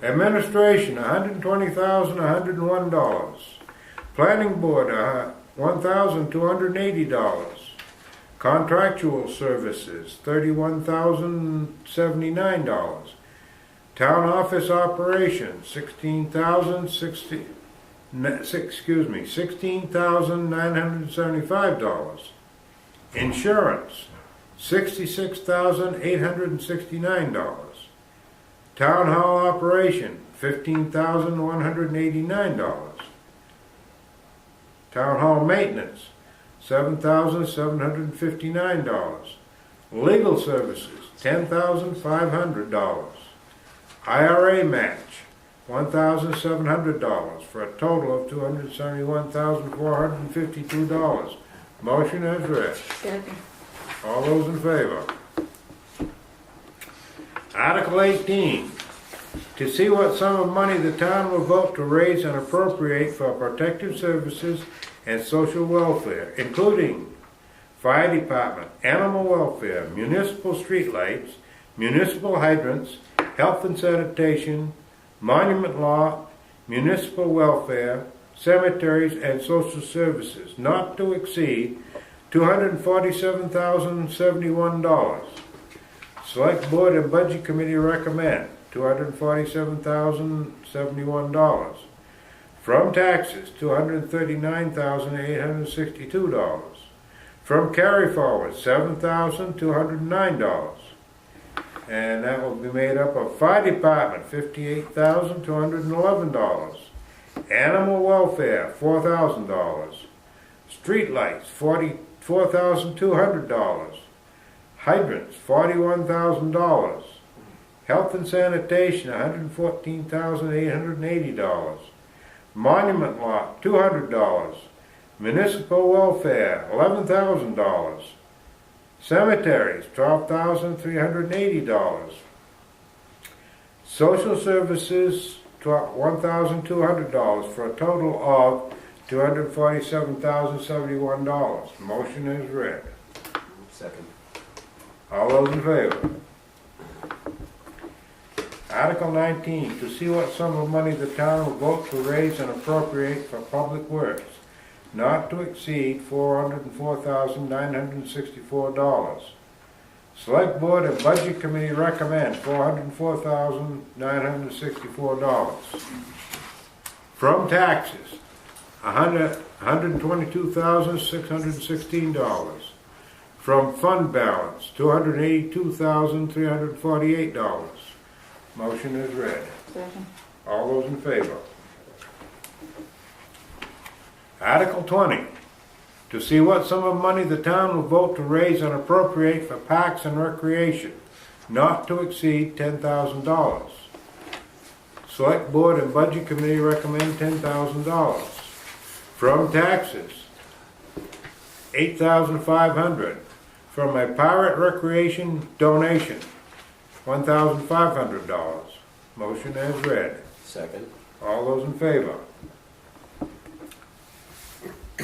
Administration, $120,101. Planning Board, $1,280. Contractual services, $31,079. Town office operations, $16,975. Insurance, $66,869. Town hall operation, $15,189. Town hall maintenance, $7,759. Legal services, $10,500. IRA match, $1,700 for a total of $271,452. Motion as read. Second. All those in favor? Article 18, to see what sum of money the town will vote to raise and appropriate for protective services and social welfare, including fire department, animal welfare, municipal streetlights, municipal hydrants, health and sanitation, monument law, municipal welfare, cemeteries, and social services, not to exceed $247,071. Select Board and Budget Committee recommend $247,071. From taxes, $239,862. From carry forward, $7,209. And that will be made up of fire department, $58,211. Animal welfare, $4,000. Streetlights, $44,200. Hydrants, $41,000. Health and sanitation, $114,880. Monument lot, $200. Municipal welfare, $11,000. Cemeteries, $12,380. Social services, $1,200 for a total of $247,071. Motion is read. Second. All those in favor? Article 19, to see what sum of money the town will vote to raise and appropriate for public works, not to exceed $404,964. Select Board and Budget Committee recommend $404,964. From taxes, $122,616. From fund balance, $282,348. Motion is read. Second. All those in favor? Article 20, to see what sum of money the town will vote to raise and appropriate for parks and recreation, not to exceed $10,000. Select Board and Budget Committee recommend $10,000. From taxes, $8,500. From a pirate recreation donation, $1,500. Motion as read. Second. All those in favor?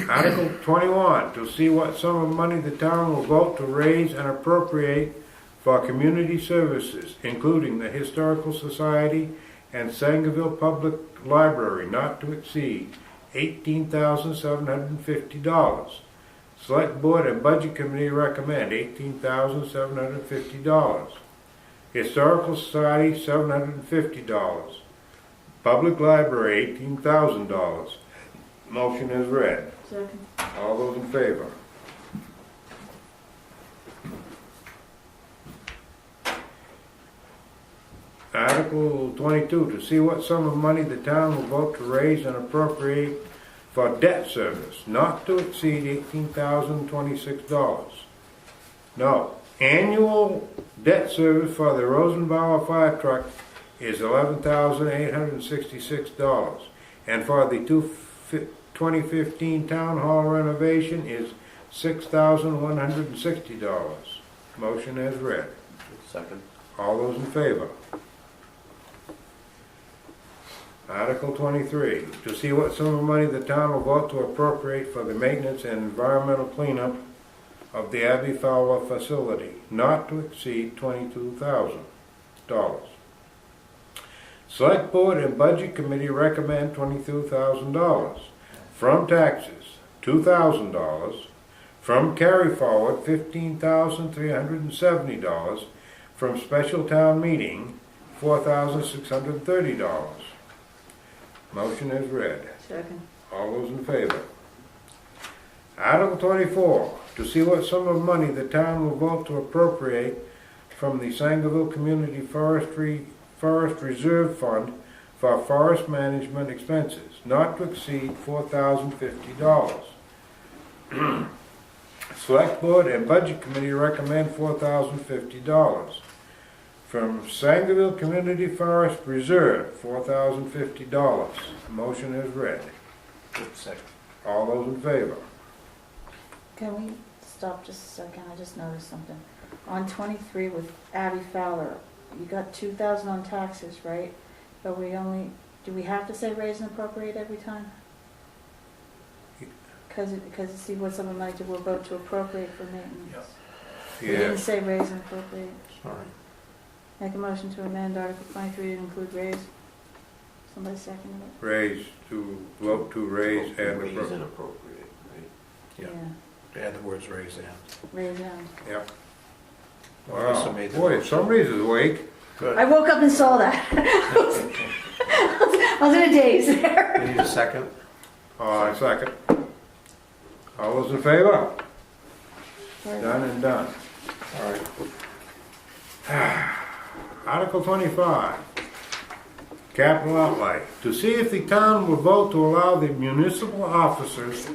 Article 21, to see what sum of money the town will vote to raise and appropriate for community services, including the Historical Society and Sangerville Public Library, not to exceed $18,750. Select Board and Budget Committee recommend $18,750. Historical Society, $750. Public Library, $18,000. Motion is read. Second. All those in favor? Article 22, to see what sum of money the town will vote to raise and appropriate for debt service, not to exceed $18,026. No. Annual debt service for the Rosenbauer fire truck is $11,866. And for the 2015 town hall renovation is $6,160. Motion as read. Second. All those in favor? Article 23, to see what sum of money the town will vote to appropriate for the maintenance and environmental cleanup of the Abbey Fowler facility, not to exceed $22,000. Select Board and Budget Committee recommend $22,000. From taxes, $2,000. From carry forward, $15,370. From special town meeting, $4,630. Motion is read. Second. All those in favor? Article 24, to see what sum of money the town will vote to appropriate from the Sangerville Community Forest Reserve Fund for forest management expenses, not to exceed $4,050. Select Board and Budget Committee recommend $4,050. From Sangerville Community Forest Reserve, $4,050. Motion is read. Second. All those in favor? Can we stop just a second? I just noticed something. On 23 with Abby Fowler, you got 2,000 on taxes, right? But do we have to say raise and appropriate every time? Because see what some of money we'll vote to appropriate for maintenance. We didn't Yes. say raise and appropriate. Sorry. Make a motion to amend Article 23 to include raise. Somebody second it? Raise to, vote to raise and Raise appropriate. and appropriate, right? Yeah. Add the words raise and. Raise and. Yep. Melissa Wow, made the boy, motion. somebody's awake. Good. I woke up and saw that. I was in a daze there. We need a second. Second. All those in favor? Done and done. All right. Article 25, capital outlay. To see if the town will vote to allow the municipal officers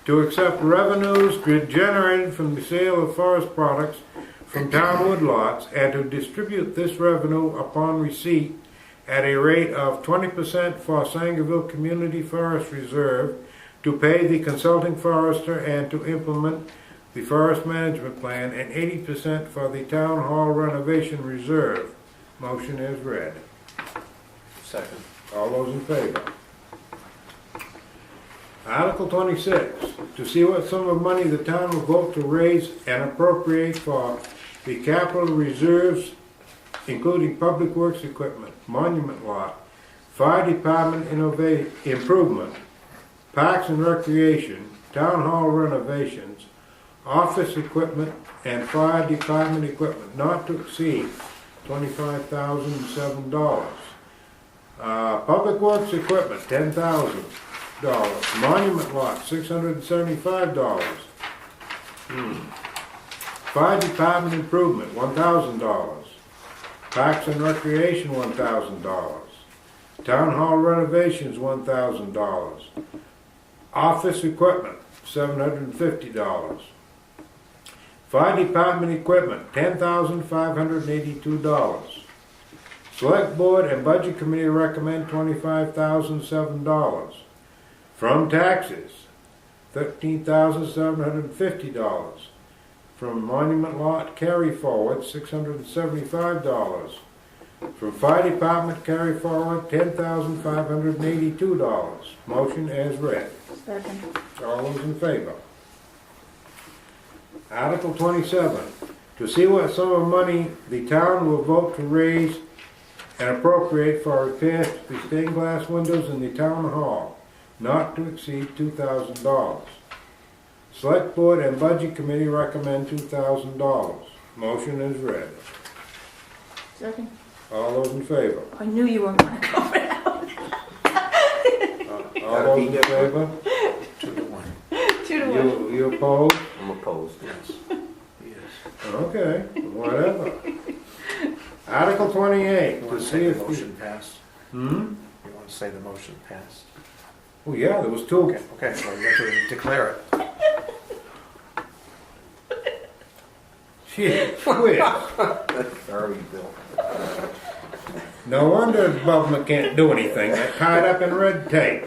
to accept revenues generated from the sale of forest products from town woodlots and to distribute this revenue upon receipt at a rate of 20% for Sangerville Community Forest Reserve, to pay the consulting forester and to implement the forest management plan, and 80% for the town hall renovation reserve. Motion is read. Second. All those in favor? Article 26, to see what sum of money the town will vote to raise and appropriate for the capital reserves, including public works equipment, monument lot, fire department improvement, parks and recreation, town hall renovations, office equipment, and fire department equipment, not to exceed $25,007. Public works equipment, $10,000. Monument lot, $675. Fire department improvement, $1,000. Parks and recreation, $1,000. Town hall renovations, $1,000. Office equipment, $750. Fire department equipment, $10,582. Select Board and Budget Committee recommend $25,007. From taxes, $13,750. From monument lot carry forward, $675. From fire department carry forward, $10,582. Motion as read. Second. All those in favor? Article 27, to see what sum of money the town will vote to raise and appropriate for repairs to the stained glass windows in the town hall, not to exceed $2,000. Select Board and Budget Committee recommend $2,000. Motion is read. Second. All those in favor? I knew you weren't going to go for that one. All those in favor? 2-1. 2-1. You opposed? I'm opposed. Yes. Yes. Okay, whatever. Article 28, You to want to see say the if motion passed? Hmm? You want to say the motion passed? Oh, yeah, there was two. Okay, so you have to declare it. Gee whiz. Sorry, Bill. No wonder the government can't do anything. They're tied up in red tape.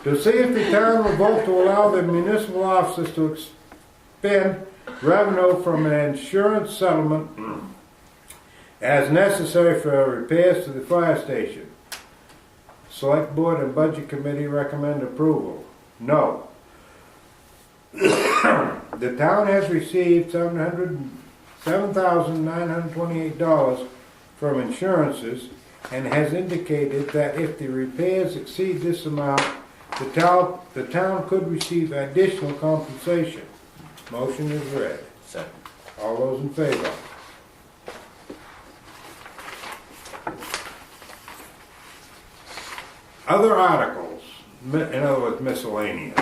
To see if the town will vote to allow the municipal officers to expend revenue from an insurance settlement as necessary for repairs to the fire station. Select Board and Budget Committee recommend approval. No. The town has received $7,928 from insurances and has indicated that if the repairs exceed this amount, the town could receive additional compensation. Motion is read. Second. All those in favor? Other articles, in other words, miscellaneous.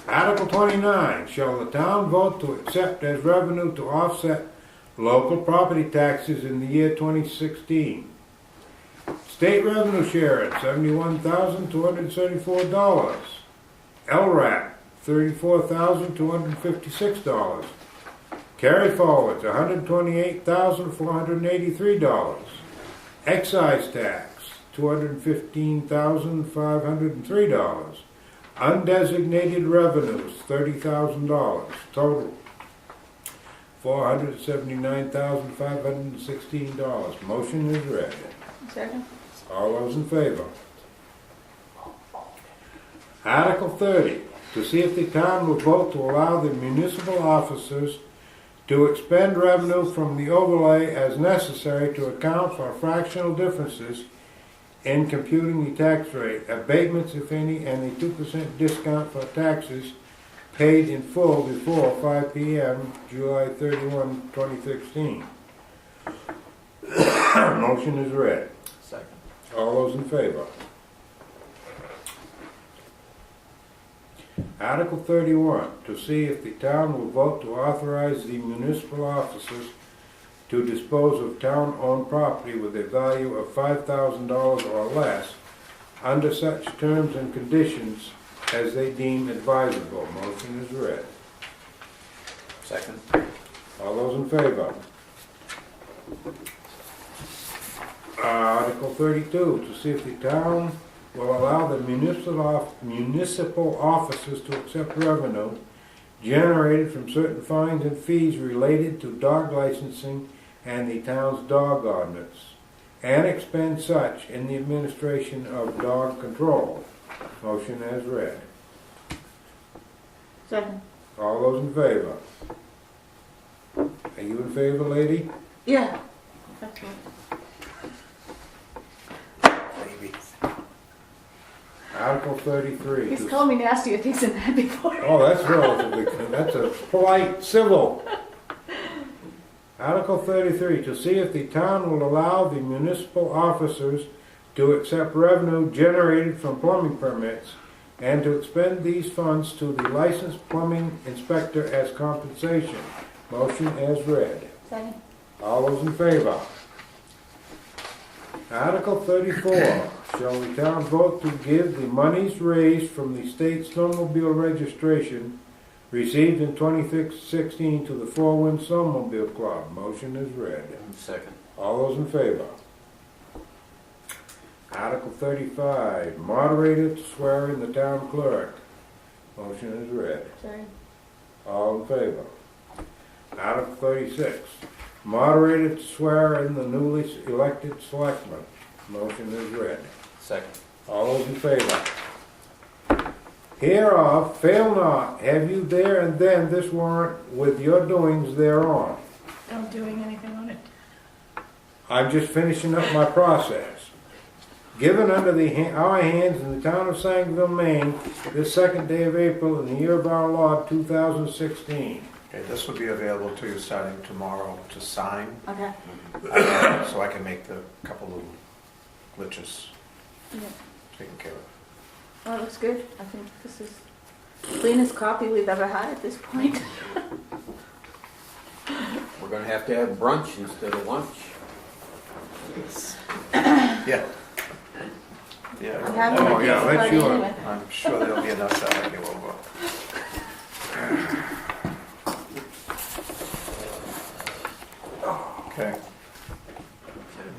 Article 29, shall the town vote to accept as revenue to offset local property taxes in the year 2016? State revenue share at $71,234. LRAP, $34,256. Carry forwards, $128,483. Excise tax, $215,503. Undesignated revenues, $30,000. Total, $479,516. Motion is read. Second. All those in favor? Article 30, to see if the town will vote to allow the municipal officers to expend revenue from the overlay as necessary to account for fractional differences in computing the tax rate, abatements if any, and a 2% discount for taxes paid in full before 5 p.m. July 31, 2016. Motion is read. Second. All those in favor? Article 31, to see if the town will vote to authorize the municipal officers to dispose of town-owned property with a value of $5,000 or less under such terms and conditions as they deem advisable. Motion is read. Second. All those in favor? Article 32, to see if the town will allow the municipal officers to accept revenue generated from certain fines and fees related to dog licensing and the town's dog ordinance, and expend such in the administration of dog control. Motion as read. Second. All those in favor? Are you in favor, lady? Yeah. That's right. Maybe. Article 33. He's called me nastier things than that before. Oh, that's relatively, that's a polite, civil. Article 33, to see if the town will allow the municipal officers to accept revenue generated from plumbing permits and to expend these funds to the licensed plumbing inspector as compensation. Motion as read. Second. All those in favor? Article 34, shall the town vote to give the monies raised from the state snowmobile registration received in 2016 to the Four Winds Snowmobile Club? Motion is read. Second. All those in favor? Article 35, moderator to swear in the town clerk. Motion is read. Sorry. All in favor? Article 36, moderator to swear in the newly elected selectmen. Motion is read. Second. All those in favor? Hereof, fail not, have you there and then this warrant with your doings thereon. I'm doing anything on it. I'm just finishing up my process. Given under our hands in the town of Sangerville, Maine, this 2nd day of April in the year of our Lord 2016. Okay, this will be available to you starting tomorrow to sign, Okay. so I can make the couple of glitches Yeah. taken care of. Oh, it looks good. I think this is the cleanest copy we've ever had at this point. We're gonna have to have brunch instead of lunch. Yeah. Yeah. I have Oh, one yeah, at this that's party yours. anyway. I'm sure there'll be enough to argue over. Okay.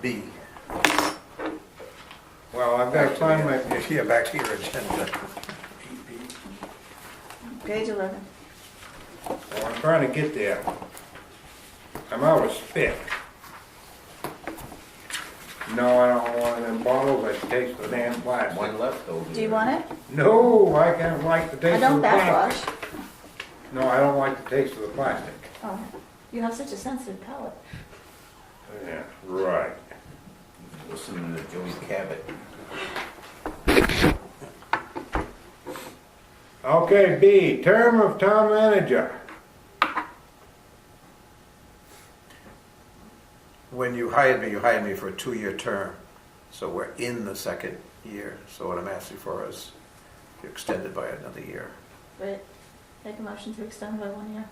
B. Well, I've got to find my, Yeah, back to your agenda. Page 11. well, I'm trying to get there. I'm out of spit. No, I don't want them bottles that taste the damn plastic. One left over. Do you want it? No, I can't like the I taste of don't the plastic. backwash. No, I don't like the taste of the plastic. Oh, you have such a sensitive palate. Yeah, right. Listening to Joey Cabot. Okay, B, term of town manager. When you hired me for a 2-year term. So we're in the second year. So what I'm asking for is to extend it by another year. But make a motion to extend by 1 year.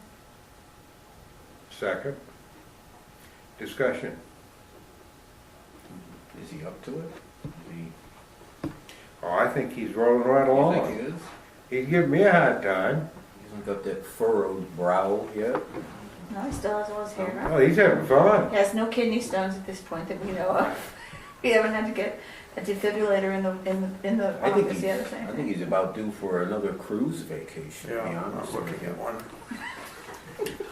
Second. Discussion. Is he up to it? Is Oh, I think he's rolling right he, you think he along. is? He's giving me a hard time. He hasn't got that furrowed brow yet. No, he still has all his hair up. Well, he's having fun. He has no kidney stones at this point that we know of. We haven't had to get a defibrillator in the I think office he's, yet or I anything. think he's about due for another cruise vacation, to be Yeah, honest. I'm looking at one.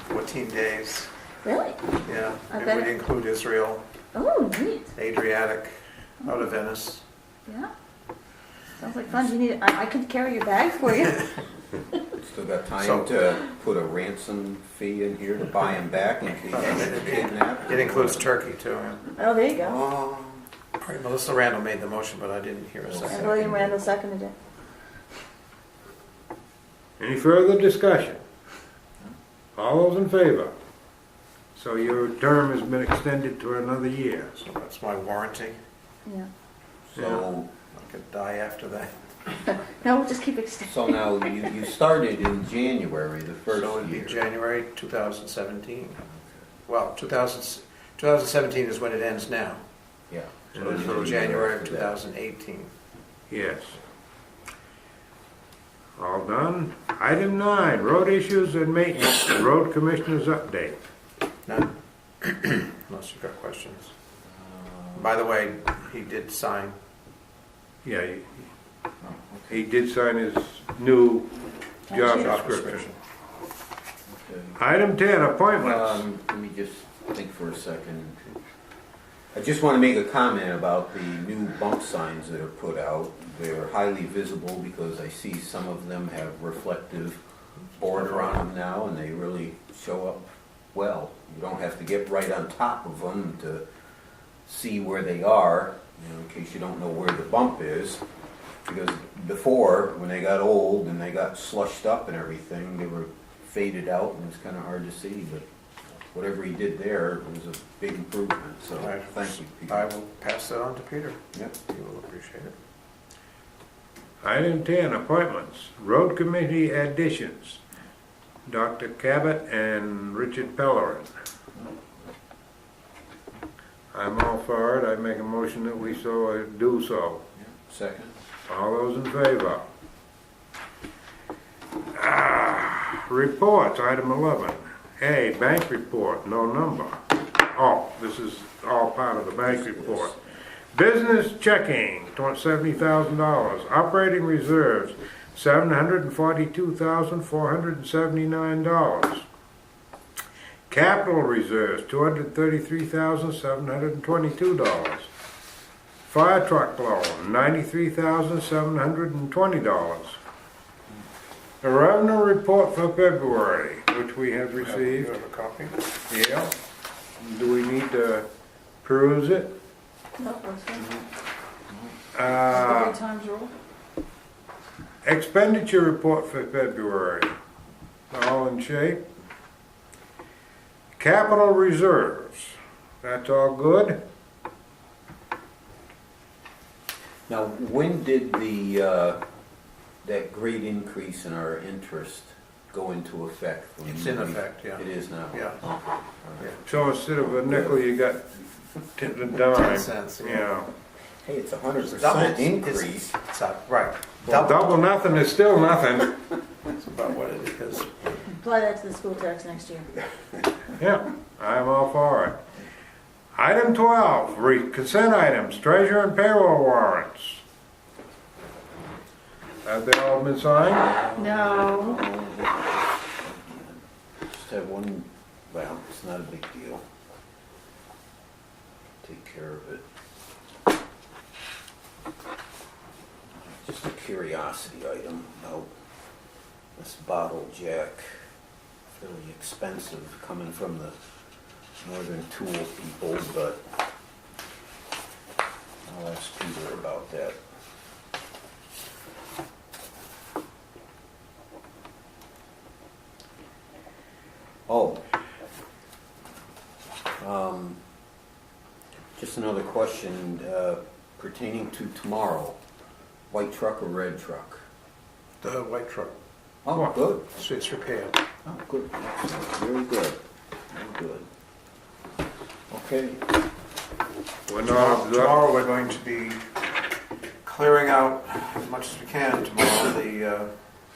14 days. Really? Yeah. I It bet would it- include Israel, Oh, neat. Adriatic, out of Venice. Yeah. Sounds like fun. Do you need? I could carry your bag for you. Still got time So- to put a ransom fee in here to buy him back in case he's kidnapped. It includes Turkey too. Yeah. Oh, there you go. Oh, All right, Melissa Randall made the motion, but I didn't hear a And second. William Randall seconded it. Any further discussion? All those in favor? So your term has been extended to another year. So that's my warranty. Yeah. so, I could die after that. No, we'll just keep extending. so now you started in January, the first So it'd be year. January 2017. Well, 2017 is when it ends now. Yeah. So it'd be January of 2018. Yes. All done. Item 9, road issues and maintenance, road commissioner's update. None? Unless you've got questions. By the way, he did sign. Yeah, he did sign his new job Job description. Okay. Item 10, appointments. Let me just think for a second. I just want to make a comment about the new bump signs that are put out. They're highly visible because I see some of them have reflective border on them now, and they really show up well. You don't have to get right on top of them to see where they are, in case you don't know where the bump is. Because before, when they got old and they got slushed up and everything, they were faded out and it was kind of hard to see. But whatever he did there was a big improvement. So Right. thank you, Peter. I will pass that on to Peter. Yep. He will appreciate it. Item 10, appointments, road committee additions. Dr. Cabot and Richard Pellerin. I'm all for it. I make a motion that we do so. Second. All those in favor? Reports, item 11. A, bank report, no number. Oh, this is all part of the bank report. Business checking, $70,000. Operating reserves, $742,479. Capital reserves, $233,722. Fire truck loan, $93,720. A revenue report for February, which we have You received. have a copy? Yeah. Do we need to peruse it? No, that's good. Uh, Good times rule. Expenditure report for February. All in shape. Capital reserves. That's all good? Now, when did that great increase in our interest go into effect? It's in effect, yeah. It is now? Yeah. Okay. All right. So instead of a nickel, you got the 10 dime. cents. Yeah. Hey, it's a Double. 100% increase. It's up, right. Well, double nothing is still nothing. That's about what it is. Apply that to the school tax next year. Yeah, I'm all for it. Item 12, consent items, treasurer and payroll warrants. Have they all been signed? No. Just have one, well, it's not a big deal. Take care of it. Just a curiosity item about this bottle jack. Fairly expensive coming from the Northern Tool people, but I'll ask Peter about that. Oh. Just another question pertaining to tomorrow. White truck or red truck? The white truck, Oh, good. it's repaired. Oh, good. Excellent. Very good. Very good. Okay. We're not, Tomorrow, we're going to be clearing out as much as we can tomorrow,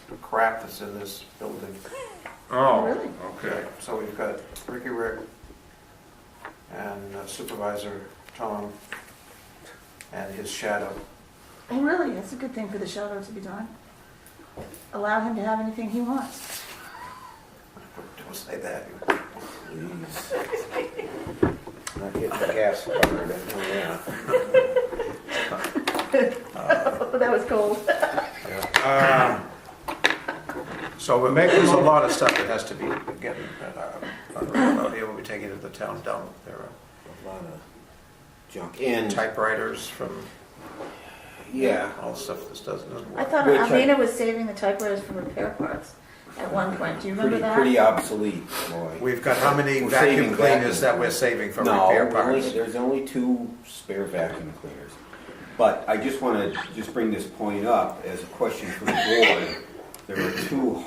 the crap that's in this building. oh, Really? okay. So we've got Ricky Rick and Supervisor Tom and his shadow. Oh, really? That's a good thing for the shadow to be done. Allow him to have anything he wants. Don't say that. Please. Not getting the gas covered, I know that. That was cold. So we're making a lot of stuff that has to be getting, out here, we'll be taking it to the town dump. There are A lot of junk. And, typewriters from yeah, all the stuff that doesn't I work. thought Which Alvina was saving the typewriters for repair parts at one point. Do you remember that? pretty obsolete, boy. We've got how many We're vacuum saving cleaners vacuum that we're saving for No, repair parts? there's only 2 spare vacuum cleaners. But I just want to just bring this point up as a question for the board. There are 2,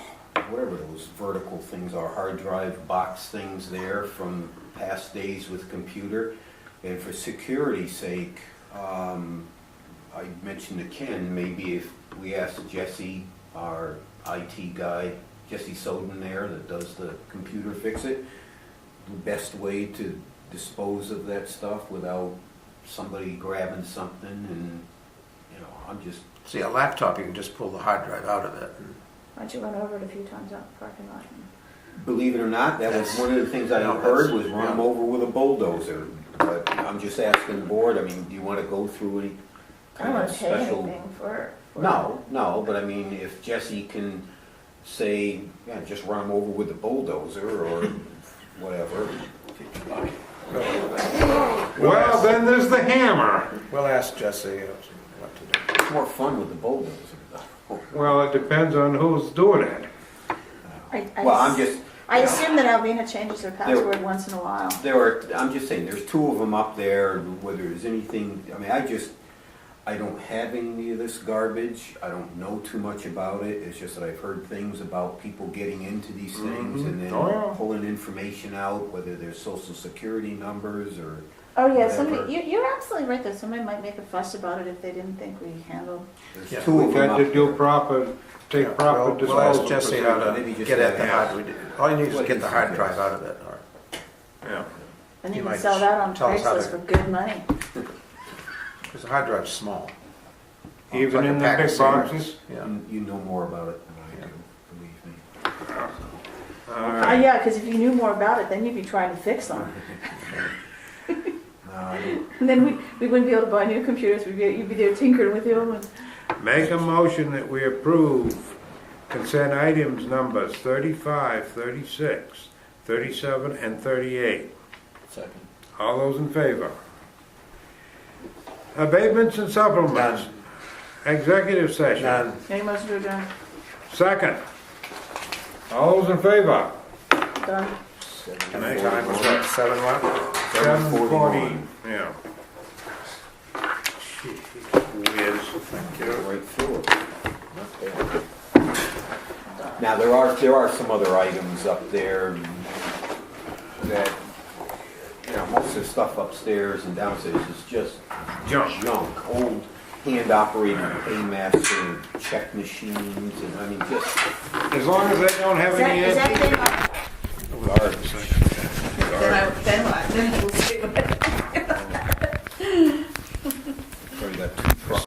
whatever those vertical things are, hard drive box things there from past days with computer. And for security's sake, I mentioned to Ken, maybe if we ask Jesse, our IT guy, Jesse Soden there that does the computer fix it, the best way to dispose of that stuff without somebody grabbing something and, I'm just, See, a laptop, you can just pull the hard drive out of it. And Why don't you run over it a few times out the parking lot? believe it or not, that was That's- one of the things I no, heard that's- was run them yeah. over with a bulldozer. But I'm just asking the board, I mean, do you want to go through any I don't kind want of to pay special? anything for it. No, but I mean, if Jesse can say, yeah, just run them over with the bulldozer or whatever. Well, then there's the hammer. we'll ask Jesse what to do. It's more fun with the bulldozer though. Well, it depends on who's doing it. Well, I'm just, I assume that Alvina changes her password once in a while. I'm just saying, there's 2 of them up there, whether there's anything, I mean, I don't have any of this garbage, I don't know too much about it, it's just that I've heard things about people getting into these things and then Oh, yeah. pulling information out, whether there's social security numbers or Oh, yeah, whatever. you're absolutely right though. Somebody might make a fuss about it if they didn't think we handled. There's Yeah. 2 of We've them got up to do there. proper, take proper We'll ask disposal. Jesse how to Maybe just get at the that, hard, all you need is to get the hard drive out of it. Or Yeah. And You you can might sell that on tell us how Craigslist to- for good money. Because the hard drive's small. Even Like a in the pack of big cigarettes. boxes? Yeah. You know more about it than I do, believe me. All right. Yeah, because if you knew more about it, then you'd be trying to fix them. No, I don't- And then we wouldn't be able to buy new computers. You'd be there tinkering with the old ones. Make a motion that we approve consent items numbers 35, 36, 37, and 38. Second. All those in favor? Abatements and supplements. None. Executive session. None. Any motion to adjourn? Second. All those in favor? Done. And the time was what, 7 what? 7:40. Yeah. Gee, whiz. Thank Get you. right through it. Not bad. Now, there are some other items up there that, most of the stuff upstairs and downstairs is just junk. Old hand-operated paymaster check machines, and I mean, just As long as they don't have any Is that antique thing on? garbage. Then we'll